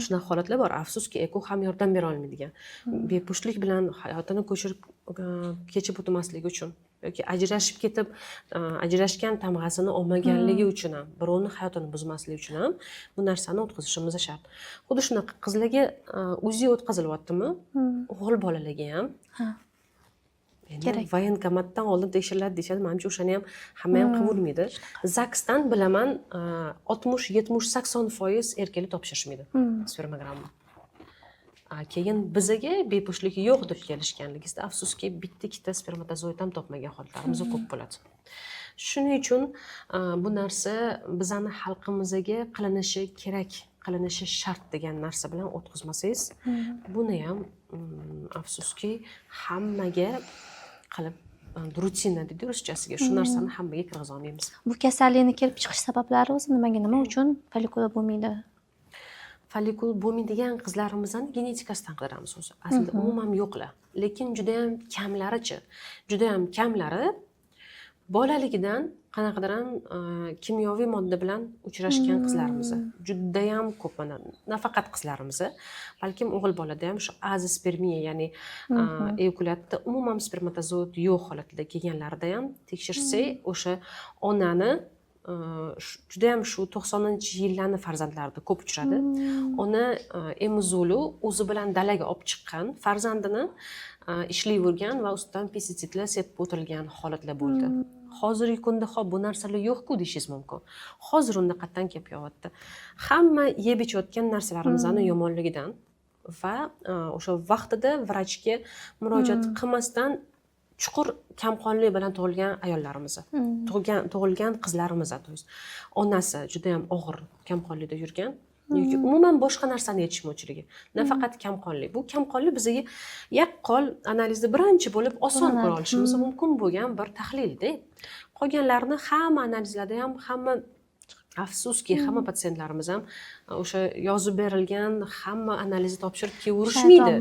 shunaqa holatlar bor. Afsuski, eko ham yordam bera olmaydigan. Bepushtlik bilan hayotini kechib o'tmasligi uchun yoki ajrashib ketib, ajrashgan tamg'asini olmaganligi uchun ham, birovning hayotini buzmasligi uchun ham bu narsani o'tkazishimiz shart. Xuddi shunaqa qizlarga UZI o'tkazilyaptimi? O'g'il bolalarga ham. Voyenkomatdan oldin tekshiriladi deyishadi. Menimcha o'shani ham hamma ham qabilmaydi. Zagsdan bilaman 60, 70, 80% erkaklar topshirishmaydi spermogramma. Keyin bizaga bepushtlik yo'q deb kelishganligingizda afsuski bitta-ikkita spermatozoid ham topmagan holatlarimiz ko'p bo'ladi. Shuning uchun bu narsa bizani xalqimizga qilinishi kerak qilinishi shart degan narsa bilan o'tkazmasangiz, buni ham afsuski hammaga qilib rutina deydi ruschasiga, shu narsani hammaga kirg'iza olmaymiz. Bu kasallikni kelib chiqish sabablari o'zi nimaga, nima uchun follikula bo'lmaydi? Follikul bo'lmaydigan qizlarimizni genetikasidan qidiramiz o'zi. Aslida umuman yo'qlar. Lekin juda ham kamlari-chi. Juda ham kamlari bolaligidan qanaqadir ham kimyoviy modda bilan uchrashgan qizlarimiz. Juda ham ko'p mana nafaqat qizlarimiz, balkim o'g'il bolada ham shu azospermiya, ya'ni eykulyatda umuman spermatozoid yo'q holatda kelganlarida ham tekshirsak, o'sha onani juda ham shu 90-yillarni farzandlarida ko'p uchradi. Ona emizolu o'zi bilan dalaga olib chiqqan farzandini ishlayvergan va ustidan pestitsidlar sepib o'tilgan holatlar bo'ldi. Hozirgi kunda bu narsalar yo'q-ku deyishingiz mumkin. Hozir unda qatdan kelib yo'qotdi. Hamma yeb ichayotgan narsalarimizni yomonligidan va o'sha vaqtida vrachga murojaat qilmasdan chuqur kamqonlik bilan tug'ilgan ayollarimiz, tug'ilgan qizlarimiz, to есть onasi juda ham og'ir kamqonlikda yurgan yoki umuman boshqa narsani yetishmovchiligi, nafaqat kamqonlik. Bu kamqonlik bizga yaqqol analizda birinchi bo'lib oson ko'ra olishimiz mumkin bo'lgan bir tahlilda. Qolganlarini hamma analizlarda ham, hamma afsuski hamma patsientlarimiz ham o'sha yozib berilgan hamma analizni topshirib kelaverishmaydi.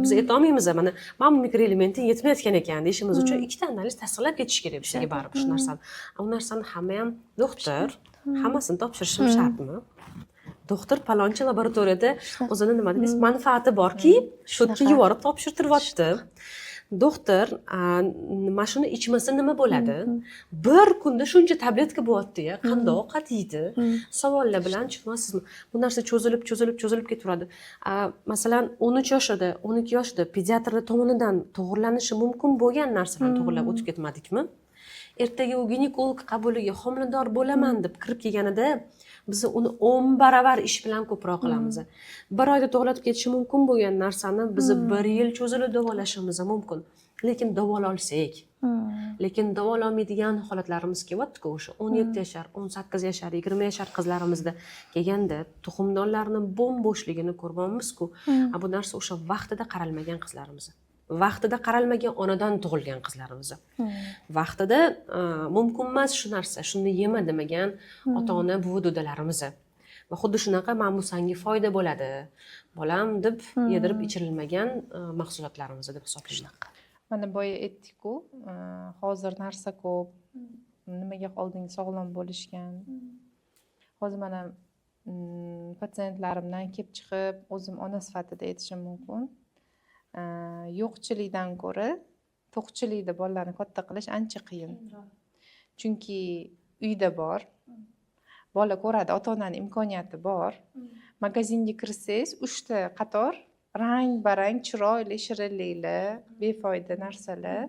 Biz aytolmaymiz, mana mana mikroelementing yetmayotgan ekan deyishimiz uchun ikkita analiz tasdiqlab ketish kerak bizga baribir shu narsani. U narsani hamma ham doktor hammasini topshirishim shartmi? Doktor palonchi laboratoriyada o'zini nima deysiz, manfaati borki, sho'tga yuborib topshirtiryapti. Doktor mana shuni ichmasa nima bo'ladi? Bir kunda shuncha tabletka bo'lyapti-ya, qanday ovqat yeydi? Savollar bilan chiqmasizmi? Bu narsa cho'zilib ketaveradi. Masalan, 13 yoshida, 12 yoshida pediatrlar tomonidan to'g'irlanishi mumkin bo'lgan narsalarni to'g'irlab o'tib ketmadikmi? Ertaga u ginekolog qabuliga homilador bo'laman deb kirib kelganida biz uni 10 baravar ish bilan ko'proq qilamiz. Bir oyda to'g'latib ketishi mumkin bo'lgan narsani biz 1 yil cho'zilib davolashimiz mumkin. Lekin davololsak, lekin davololmaydigan holatlarimiz kelyapti-ku, o'sha 17 yashar, 18 yashar, 20 yashar qizlarimizda kelganda tuxumdonlarni bo'm-bo'shligini ko'rganmiz-ku. Bu narsa o'sha vaqtida qaralmagan qizlarimiz. Vaqtida qaralmagan onadan tug'ilgan qizlarimiz. Vaqtida mumkin emas shu narsa, shuni yema demagan ota-ona, buvi, dodalarimiz. Va xuddi shunaqa mana bu senga foyda bo'ladi, bolam deb yedirib ichirilmagan mahsulotlarimiz deb hisoblanadi. Mana boya aytdik-ku, hozir narsa ko'p, nimaga qolding sog'lom bo'lishgan. Hozir mana patsientlarimdan kelib chiqib, o'zim ona sifatida aytishim mumkin. Yo'qchilikdan ko'ra to'qchilikda bolalarni katta qilish ancha qiyin. Chunki uyda bor, bola ko'radi, ota-onaning imkoniyati bor. Magazinga kirsangiz, 3 ta qator rang-barang, chiroyli, shirinliklar, befoyda narsalar,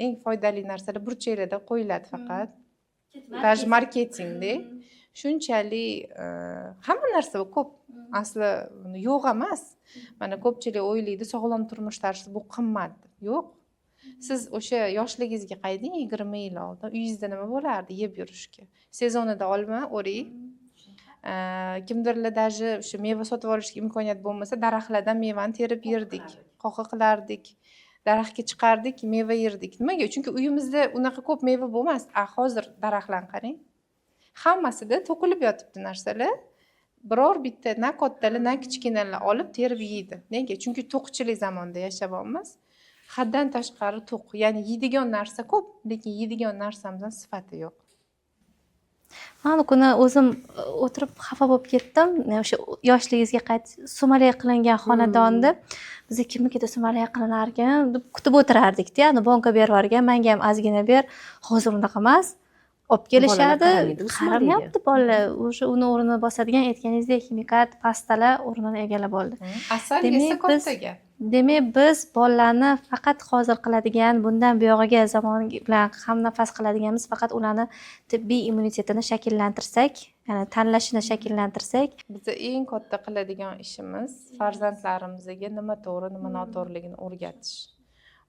eng foydali narsalar burchaklarda qo'yiladi faqat. Даже marketingda shunchalik hamma narsa ko'p. Asli yo'q emas. Mana ko'pchilik o'ylaydi, sog'lom turmush tarzi bu qimmat. Yo'q. Siz o'sha yoshligingizga qayding, 20 yil oldin uyingizda nima bo'lardi yeb yurishga? Sezonida olma o'ring. Kimdirlar даже o'sha meva sotib olishga imkoniyat bo'lmasa, daraxtlardan mevani terib yerdik, qo'qa qilardik, daraxtga chiqardik, meva yerdik. Nimaga? Chunki uyimizda unaqa ko'p meva bo'lmas. Hozir daraxtlarni qarang. Hammasida to'kilib yotibdi narsalar. Biror bitta na kattalar, na kichkinalar olib terib yeydi. Nega? Chunki to'qchilik zamonida yashayapmiz. Haddan tashqari to'q. Ya'ni yeydigan narsa ko'p, lekin yeydigan narsamizning sifati yo'q. Mana kuni o'zim o'tirib xafa bo'lib ketdim. O'sha yoshligingizga qayt, sumalak qilingan xonadonda biz kimnikida sumalak qilinar ekan deb kutib o'tirardik-da. Ya'ni banka berib yuborgan, menga ham ozgina ber. Hozir unaqa emas. Olib kelishadi, qaramayapti bolalar. O'sha uni o'rnini bosadigan aytganingizdek ximikat, pastalar o'rnini egallab oldi. Asal esa katta gap. Demak, biz bolalarni faqat hozir qiladigan, bundan buyog'iga zamon bilan hamnafas qiladiganimiz faqat ularni tibbiy immunitetini shakllantirsak, ya'ni tanlashini shakllantirsak, Biz eng katta qiladigan ishimiz farzandlarimizga nima to'g'ri, nima noto'g'riligini o'rgatish.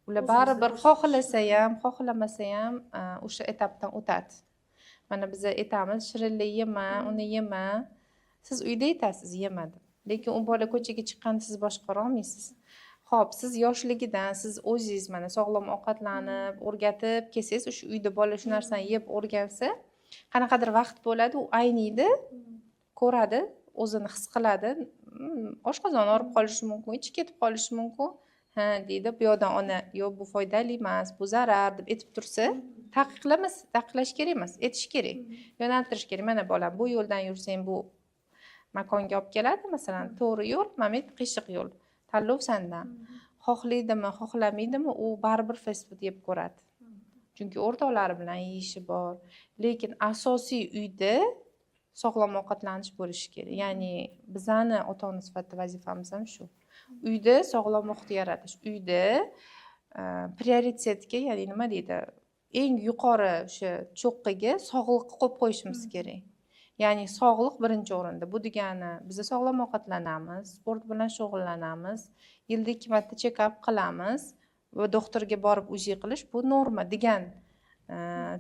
Ular baribir xohlasa ham, xohlamasa ham o'sha etapdan o'tadi. Mana biz aytamiz, shirinlik yema, uni yema. siz uyda aytasiz yemadim, lekin u bola ko'chaga chiqqanda siz boshqara olmaysiz. Xo'p, siz yoshligidan siz o'zingiz mana sog'lom ovqatlanib o'rgatib kelsangiz, o'sha uyda bola shu narsani yeb o'rgansa, qanaqadir vaqt bo'ladi, u ayniydi, ko'radi, o'zini his qiladi. Oshqozoni og'rib qolishi mumkin, ichi ketib qolishi mumkin. Ha, deydi, bu yoqdan ona, yo'q, bu foydali emas, bu zarar deb aytib tursa, taqiqlash kerak emas, aytish kerak, yo'naltirish kerak. Mana bolam, bu yo'ldan yursang bu makonga olib keladi, masalan, to'g'ri yo'l, mana bu qiyshiq yo'l. Tanlov sendan. Xohlaydimi, xohlamaydimi, u baribir fast food yeb ko'radi. Chunki o'rtoqlari bilan yeyishi bor. Lekin asosiy uyda sog'lom ovqatlanish bo'lishi kerak. Ya'ni bizani ota-ona sifatida vazifamiz ham shu. Uyda sog'lom muhit yaratish. Uyda prioritetga, ya'ni nima deydi, eng yuqori o'sha cho'qqiga sog'liqni qo'yib qo'yishimiz kerak. Ya'ni sog'liq birinchi o'rinda. Bu degani biz sog'lom ovqatlanamiz, sport bilan shug'ullanamiz, yilda 2 marta check-up qilamiz va doktorga borib UZI qilish bu norma degan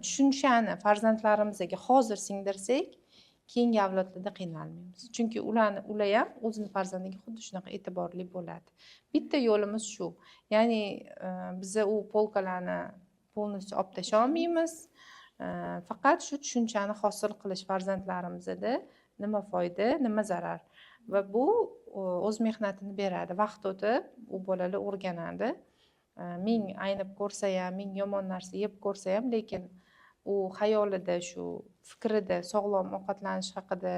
tushunchani farzandlarimizga hozir singdirsak, keyingi avlodlarda qiynalmaymiz. Chunki ular ham o'zini farzandiga xuddi shunaqa e'tiborli bo'ladi. Bitta yo'limiz shu. Ya'ni biz u polkalarni полностью olib tasha olmaymiz. Faqat shu tushunchani hosil qilish farzandlarimizda nima foyda, nima zarar. Va bu o'z mehnatini beradi. Vaqt o'tib u bolalar o'rganadi. Ming aynib ko'rsa ham, ming yomon narsa yeb ko'rsa ham, lekin u xayolida shu fikrida sog'lom ovqatlanish haqida,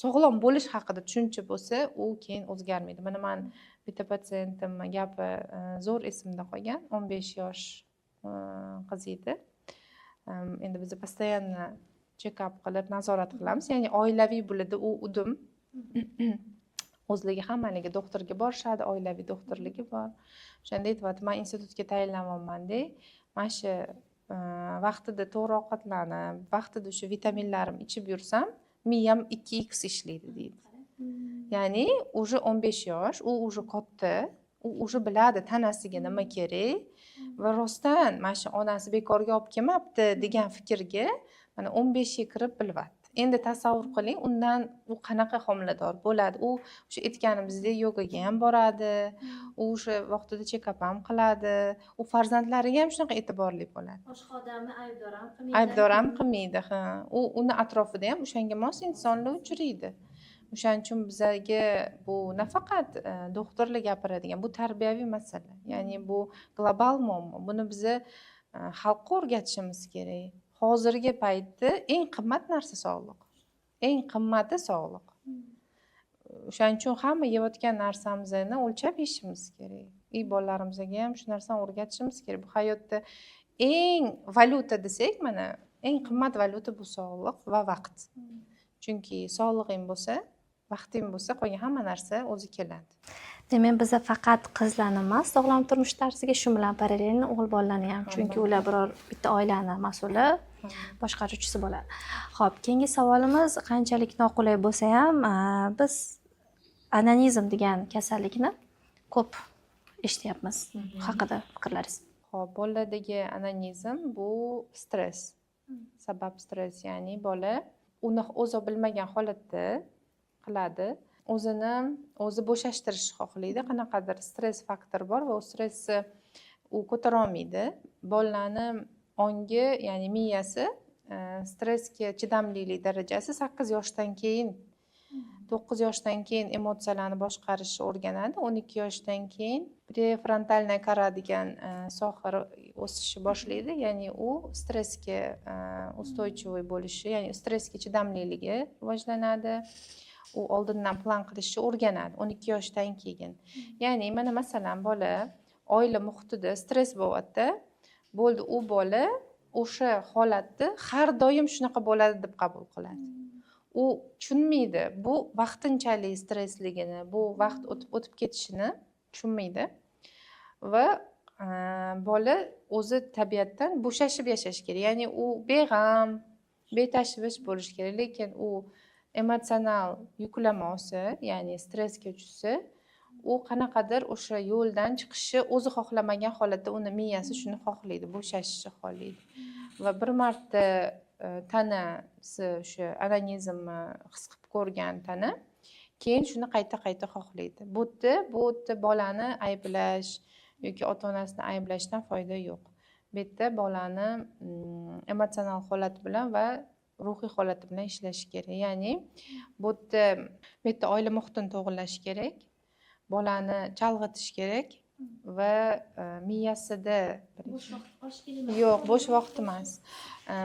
sog'lom bo'lish haqida tushuncha bo'lsa, u keyin o'zgarmaydi. Mana men bitta patsiyentim gapi zo'r esimda qolgan, 15 yosh qiz edi. Endi biz постоянно check-up qilib nazorat qilamiz. Ya'ni oilaviy bo'ladi u udim. O'zligi hammaligi doktorga borishadi, oilaviy doktorligi bor. O'shanda aytyapti, men institutga tayinlanmanman de. Mana shu vaqtida to'g'ri ovqatlanib, vaqtida o'sha vitaminlarimni ichib yursam, miyam 2x ishlaydi deydi. Ya'ni уже 15 yosh, u уже katta, u уже biladi tanasiga nima kerak va rostdan mana shu onasi bekorga olib kelmabdi degan fikrga mana 15 ga kirib bilyapti. Endi tasavvur qiling, undan u qanaqa homilador bo'ladi. U o'sha aytganimizdek yogaga ham boradi, u o'sha vaqtida check-up ham qiladi. U farzandlariga ham shunaqa e'tiborli bo'ladi. Boshqa odamni Aybdor ham qilmaydi, ha. U uni atrofida ham o'shanga mos insonlar uchraydi. O'shaning uchun bizga bu nafaqat doktorlar gapiradigan, bu tarbiyaviy masala. Ya'ni bu global muammo. Buni biz xalqqa o'rgatishimiz kerak. Hozirgi paytda eng qimmat narsa sog'liq. Eng qimmati sog'liq. O'shaning uchun hamma yeyotgan narsamizni o'lchab yeyishimiz kerak. Bolalarimizga ham shu narsani o'rgatishimiz kerak. Bu hayotda eng valyuta desak, mana eng qimmat valyuta bu sog'liq va vaqt. Chunki sog'lig'ing bo'lsa, vaqting bo'lsa, qolgan hamma narsa o'zi keladi. Demak, biz faqat qizlarni emas, sog'lom turmush tarziga shu bilan parallel o'g'il bolalarni ham, chunki ular biror bitta oilani mas'uli, boshqaruvchisi bo'ladi. Xo'p, keyingi savolimiz qanchalik noqulay bo'lsa ham, biz onanizm degan kasallikni ko'p eshityapmiz. Haqida fikrlaringiz? Xo'p, boladagi onanizm bu stress. Sabab stress, ya'ni bola uni o'zi bilmagan holatda qiladi. O'zini o'zi bo'shashtirishni xohlaydi. Qanaqadir stress faktori bor va u stressni u ko'tara olmaydi. Bolalarni ongi, ya'ni miyasi stressga chidamlilik darajasi 8 yoshdan keyin, 9 yoshdan keyin emotsiyalarni boshqarishni o'rganadi. 12 yoshdan keyin prefrontalniy kora degan soha o'sishni boshlaydi. Ya'ni u stressga ustойчивый bo'lishi, ya'ni stressga chidamliligi rivojlanadi. U oldindan plan qilishni o'rganadi 12 yoshdan keyin. Ya'ni mana masalan bola oila muhitida stress bo'lyapti. Bo'ldi, u bola o'sha holatni har doim shunaqa bo'ladi deb qabul qiladi. U tushunmaydi bu vaqtinchalik stressligini, bu vaqt o'tib ketishini tushunmaydi. Va bola o'zi tabiatdan bo'shashib yashash kerak. Ya'ni u beg'am, betashvish bo'lish kerak, lekin u emotsional yuklama olsa, ya'ni stressga tushsa, u qanaqadir o'sha yo'ldan chiqishni o'zi xohlamagan holatda uni miyasi shuni xohlaydi, bo'shashishni xohlaydi. Va bir marta tanasi o'sha organizmni his qilib ko'rgan tana keyin shuni qayta xohlaydi. Bu yerda bolani ayblash yoki ota onasini ayblashdan foyda yo'q. Bu yerda bolani emotsional holati bilan va ruhiy holati bilan ishlash kerak. Ya'ni bu yerda oila muhitini to'g'irlash kerak, bolani chalg'itish kerak va miyasida yo'q, bo'sh vaqt emas.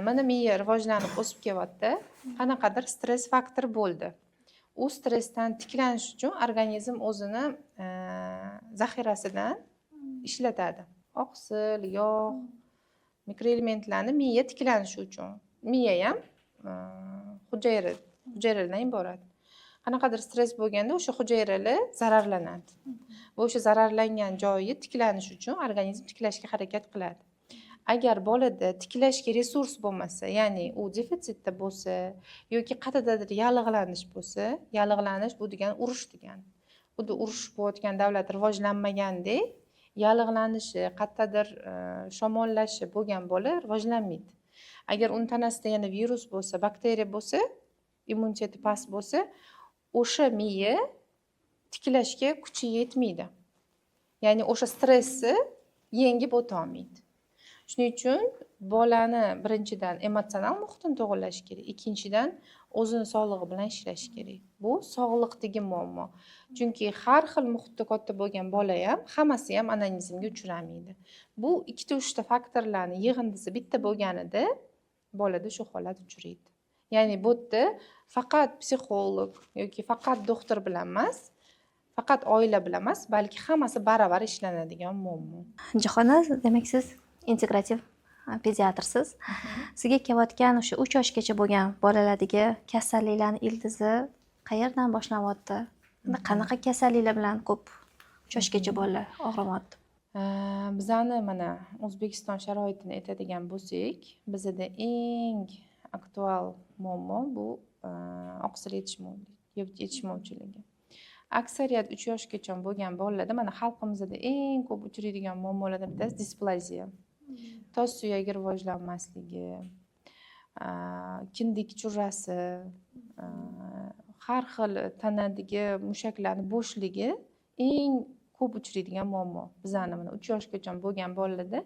Mana miya rivojlanib o'sib kelyapti. Qanaqadir stress faktor bo'ldi. U stressdan tiklanish uchun organizm o'zini zaxirasidan ishlatadi. Oqsil, yog', mikroelementlarni miya tiklanishi uchun. Miya ham hujayralardan iborat. Qanaqadir stress bo'lganda o'sha hujayralar zararlanadi. Va o'sha zararlangan joyi tiklanish uchun organizm tiklashga harakat qiladi. Agar bolada tiklashga resurs bo'lmasa, ya'ni u defitsitda bo'lsa yoki qayerdadir yallig'lanish bo'lsa, yallig'lanish bu degani urush degani. Xuddi urush bo'layotgan davlat rivojlanmagandek, yallig'lanishi, qayerdadir shamollashi bo'lgan bola rivojlanmaydi. Agar uni tanasida yana virus bo'lsa, bakteriya bo'lsa, immuniteti past bo'lsa, o'sha miya tiklashga kuchi yetmaydi. Ya'ni o'sha stressni yengib o'ta olmaydi. Shuning uchun bolani birinchidan emotsional muhitini to'g'irlash kerak, ikkinchidan o'zini sog'lig'i bilan ishlash kerak. Bu sog'liqdagi muammo. Chunki har xil muhitda katta bo'lgan bola ham, hammasi ham anonizmga uchramaydi. Bu 2-3 faktorlarning yig'indisi bitta bo'lganida bolada shu holat uchraydi. Ya'ni bu yerda faqat psixolog yoki faqat doktor bilan emas, faqat oila bilan emas, balki hammasi baravar ishlanadigan muammo. Jahona, demak siz integrativ pediatrsiz. Sizga kelayotgan o'sha 3 yoshgacha bo'lgan bolalardagi kasalliklarning ildizi qayerdan boshlanyapti? Qanaqa kasalliklar bilan ko'p 3 yoshgacha bolalar og'rimayapti? Bizani mana O'zbekiston sharoitini aytadigan bo'lsak, bizda eng aktual muammo bu oqsil yetishmovchiligi. Aksariyat 3 yoshgacha bo'lgan bolalarda mana xalqimizda eng ko'p uchraydigan muammolardan bittasi displaziya. Tos suyagi rivojlanmasligi, kindik churrasi, har xil tanadagi mushaklarning bo'shligi eng ko'p uchraydigan muammo. Bizani mana 3 yoshgacha bo'lgan bolalarda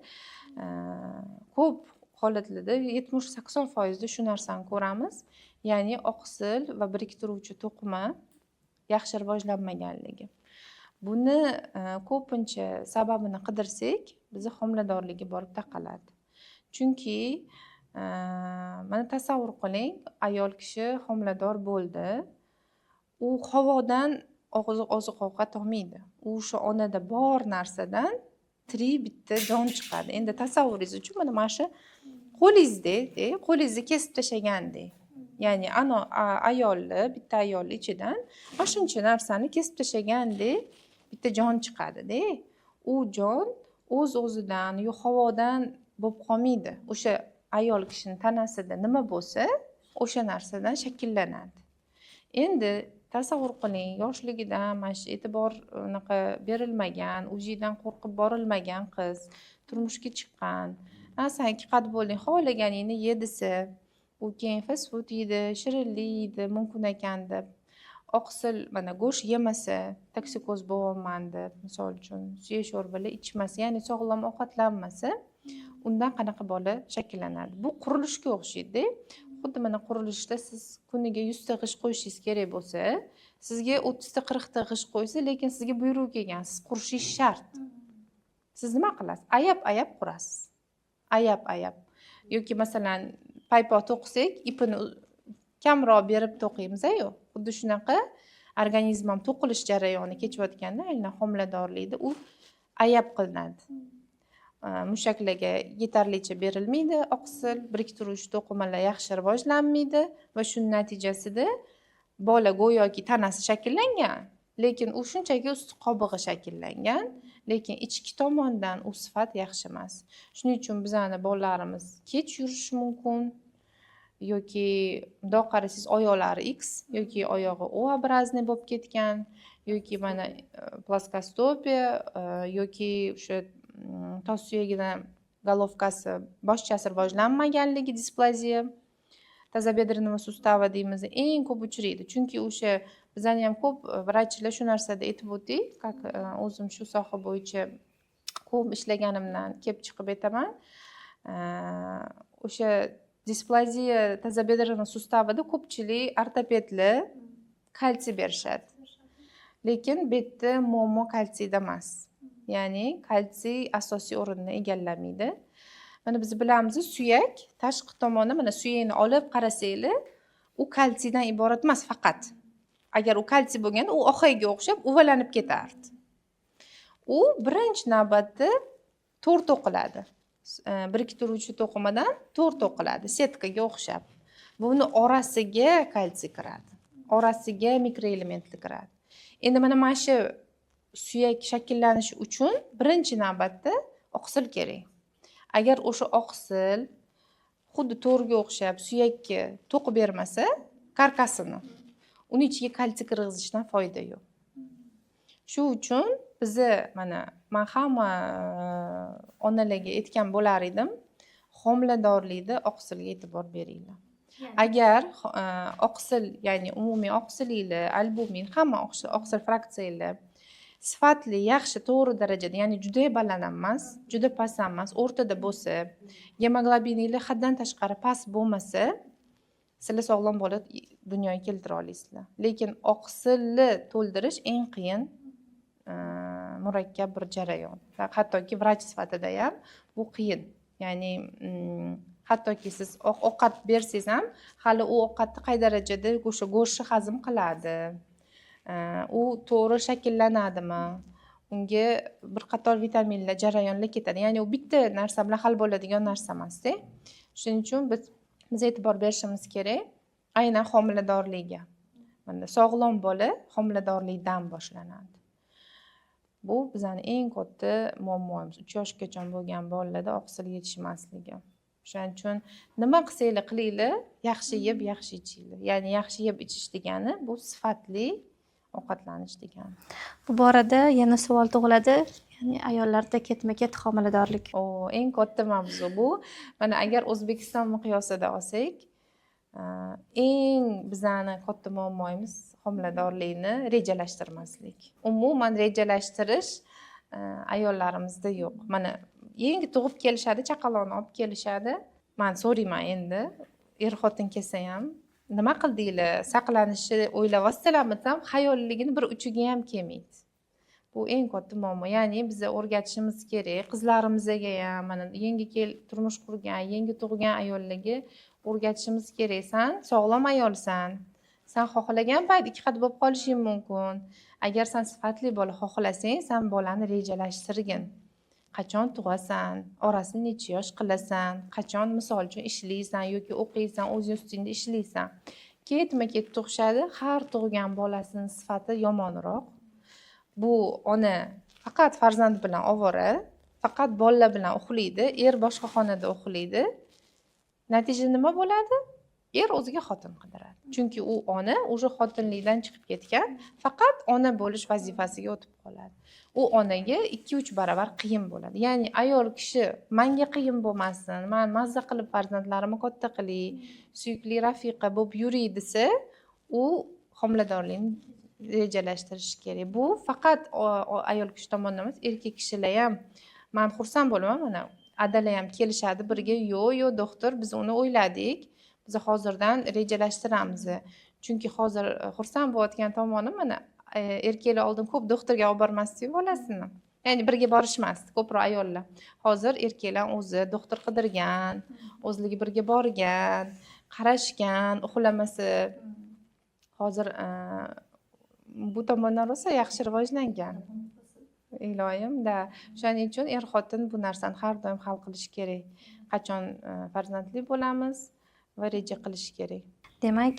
ko'p holatlarda 70-80% shu narsani ko'ramiz. Ya'ni oqsil va biriktiruvchi to'qima yaxshi rivojlanmaganligi. Buni ko'pincha sababini qidirsak, bizni homiladorlikka borib taqaladi. Chunki mana tasavvur qiling, ayol kishi homilador bo'ldi. U havodan oziq-ovqat olmaydi. U shu onada bor narsadan tirik bitta jon chiqadi. Endi tasavvuringiz uchun mana shu qo'lingizni kesib tashlagandek. Ya'ni bitta ayolni ichidan mana shuncha narsani kesib tashlagandek bitta jon chiqadi-da. U jon o'z-o'zidan yo havodan bo'lib qolmaydi. O'sha ayol kishining tanasida nima bo'lsa, o'sha narsadan shakllanadi. Endi tasavvur qiling, yoshligidan mana shu e'tibor berilmagan, o'zidan qo'rqib borilmagan qiz, turmushga chiqqan, sanki qad bo'lding, xohlaganingni ye desa, u keyin fast food yeydi, shirinlik yeydi, mumkin ekan deb. Oqsil mana go'sht yemasa, toksikoz bo'laman deb, misol uchun, suya sho'rvalar ichmasa, ya'ni sog'lom ovqatlanmasa, undan qanaqa bola shakllanadi. Bu qurilishga o'xshaydi. Xuddi mana qurilishda siz kuniga 100 ta g'isht qo'yishingiz kerak bo'lsa, sizga 30 ta 40 ta g'isht qo'ysa, lekin sizga buyruq kelgan, siz qurishingiz shart. Siz nima qilasiz? Ayab qurasiz. Ayab. Yoki masalan, paypoq to'qisak, ipini kamroq berib to'qiymiz-ku. Xuddi shunaqa organizm ham to'qilish jarayoni kechayotganda, aynan homiladorlikda u ayab qilinadi. Mushaklarga yetarlicha berilmaydi oqsil, biriktiruvchi to'qimalar yaxshi rivojlanmaydi va shuning natijasida bola go'yoki tanasi shakllangan, lekin u shunchaki ust qobig'i shakllangan, lekin ichki tomondan u sifat yaxshi emas. Shuning uchun bizani bolalarimiz kech yurishi mumkin yoki bundoq qarasangiz oyoqlari X yoki oyog'i O obrazniy bo'lib ketgan yoki mana plaskostopiya yoki o'sha tos suyagidan golovkasi, boshchasi rivojlanmaganligi displaziya тазобедренного sustava deymiz, eng ko'p uchraydi. Chunki o'sha bizani ham ko'p vrachlar shu narsada aytib o'tdik, как o'zim shu soha bo'yicha ko'p ishlaganimdan kelib chiqib aytaman. O'sha displaziya тазобедренного sustavida ko'pchilik ortopedlar kalsiy berishadi. Lekin bu yerda muammo kalsiyda emas. Ya'ni kalsiy asosiy o'rinni egallamaydi. Mana biz bilamiz, suyak tashqi tomoni, mana suyakni olib qarasanglar, u kalsiydan iborat emas faqat. Agar u kalsiy bo'lganda, u oqayga o'xshab uvalanib ketardi. U birinchi navbatda to'r to'qiladi. Birikki turuvchi to'qimadan to'r to'qiladi, setkaga o'xshab. Buni orasiga kalsiy kiradi. Orasiga mikroelementlar kiradi. Endi mana shu suyak shakllanishi uchun birinchi navbatda oqsil kerak. Agar o'sha oqsil xuddi to'rga o'xshab suyakka to'qib bermasa, karkasini, uning ichiga kalsiy kirgizishdan foyda yo'q. Shu uchun bizni mana men hamma onalarga aytgan bo'lar edim, homiladorlikda oqsilga e'tibor beringlar. Agar oqsil, ya'ni umumiy oqsilinglar, albumin, hamma oqsil fraksiyalari sifatli, yaxshi, to'g'ri darajada, ya'ni juda baland emas, juda past emas, o'rtada bo'lsa, gemoglobiningiz haddan tashqari past bo'lmasa, sizlar sog'lom bola dunyoga keltira olasizlar. Lekin oqsilni to'ldirish eng qiyin murakkab bir jarayon. Hattoki vrach sifatida ham bu qiyin. Ya'ni hattoki siz ovqat bersangiz ham, hali u ovqatni qay darajada o'sha go'shtni hazm qiladi, u to'g'ri shakllanadimi, unga bir qator vitaminlar, jarayonlar ketadi. Ya'ni u bitta narsa bilan hal bo'ladigan narsa emas-da. Shuning uchun biz e'tibor berishimiz kerak aynan homiladorlikka. Mana sog'lom bola homiladorlikdan boshlanadi. Bu bizning eng katta muammomiz. 3 yoshgacha bo'lgan bolalarda oqsil yetishmasligi. Shuning uchun nima qilsanglar qilinglar, yaxshi yeb, yaxshi ichinglar. Ya'ni yaxshi yeb ichish degani bu sifatli ovqatlanish degani. Bu borada yana savol tug'iladi. Ya'ni ayollarda ketma-ket homiladorlik. Eng katta mavzu bu. Mana agar O'zbekiston miqyosida olsak, eng bizani katta muammomiz homiladorlikni rejalashtirmaslik. Umuman rejalashtirish ayollarimizda yo'q. Mana yangi tug'ib kelishadi, chaqaloqni olib kelishadi. Men so'rayman endi, xotin kelsa ham, nima qildinglar? Saqlanishni o'ylayapsizlarmi desam, xayolligini bir uchiga ham kelmaydi. Bu eng katta muammo. Ya'ni biz o'rgatishimiz kerak. Qizlarimizga ham, mana yangi turmush qurgan, yangi tug'gan ayollarga o'rgatishimiz kerak. Sen sog'lom ayolsan. Sen xohlagan payt 2 xat bo'lib qolishing mumkin. Agar sen sifatli bola xohlasang, sen bolani rejalashtirgin. Qachon tug'asan, orasini necha yosh qilasan, qachon misol uchun ishlaysan yoki o'qiysan, o'z ustingda ishlaysan. Ketma-ket tug'ishadi, har tug'gan bolasining sifati yomonroq. Bu ona faqat farzand bilan ovora, faqat bolalar bilan uxlaydi, boshqa xonada uxlaydi. Natija nima bo'ladi? O'ziga xotin qidiradi. Chunki u ona o'sha xotinlikdan chiqib ketgan, faqat ona bo'lish vazifasiga o'tib qoladi. U onaga 2-3 baravar qiyin bo'ladi. Ya'ni ayol kishi menga qiyin bo'lmasin, men mazza qilib farzandlarimni katta qilay, suyukli rafiqa bo'lib yuray desa, u homiladorlikni rejalashtirish kerak. Bu faqat ayol kishi tomonidan emas, erkak kishilar ham. Men xursand bo'laman, mana adalar ham kelishadi birga, yo'q, doktor, biz uni o'yladik. Biz hozirdan rejalashtiramiz. Chunki hozir xursand bo'layotgan tomonim mana erkaklar oldin ko'p doktorga olib bormasdi bolasini. Ya'ni birga borishmasdi ko'proq ayollar. Hozir erkaklar o'zi doktor qidirgan, o'zligi birga borgan, qarashgan, uxlamasa. Hozir bu tomondan rosa yaxshi rivojlangan. Iloyim-da. Shuning uchun xotin bu narsani har doim hal qilish kerak. Qachon farzandli bo'lamiz va reja qilish kerak. Demak,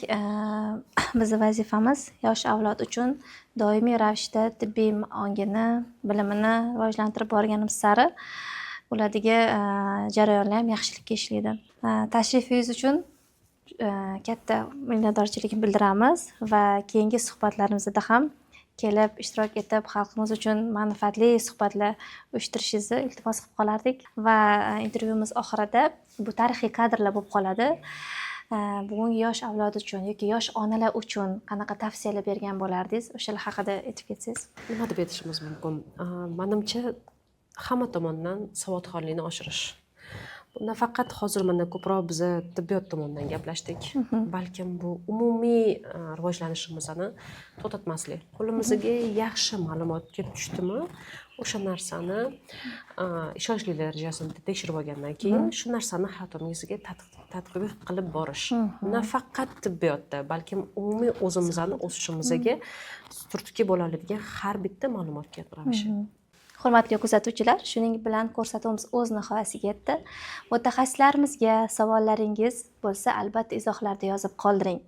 bizning vazifamiz yosh avlod uchun doimiy ravishda tibbiy ongini, bilimini rivojlantirib borganimiz sari ularga jarayonlar ham yaxshilikka ishlaydi. Tashrifingiz uchun katta minnatdorchilik bildiramiz va keyingi suhbatlarimizda ham kelib ishtirok etib xalqimiz uchun manfaatli suhbatlar uyushtirishingizni iltimos qilib qolardik va intervyumiz oxirida bu tarixiy kadrlar bo'lib qoladi. bugungi yosh avlod uchun yoki yosh onalar uchun qanaqa tavsiyalar bergan bo'lardingiz? O'shalar haqida aytib ketsangiz. Nima deb aytishimiz mumkin? Manimcha hamma tomonidan savodxonlikni oshirish. Bu nafaqat hozir mana ko'proq biz tibbiyot tomonidan gaplashdik. Balkim bu umumiy rivojlanishimizni to'xtatmaslik. Qo'limizga yaxshi ma'lumot kelib tushdimi, o'sha narsani ishonchli darajasida tekshirib olgandan keyin shu narsani hayotimizga tadbiq qilib borish. Nafaqat tibbiyotda, balkim umumiy o'zimizni o'sishimizga turtki bo'la oladigan har bitta ma'lumotga qarash. Hurmatli kuzatuvchilar, shuning bilan ko'rsatuvimiz o'z nihoyasiga yetdi. Mutaxassislarimizga savollaringiz bo'lsa, albatta izohlarda yozib qoldiring.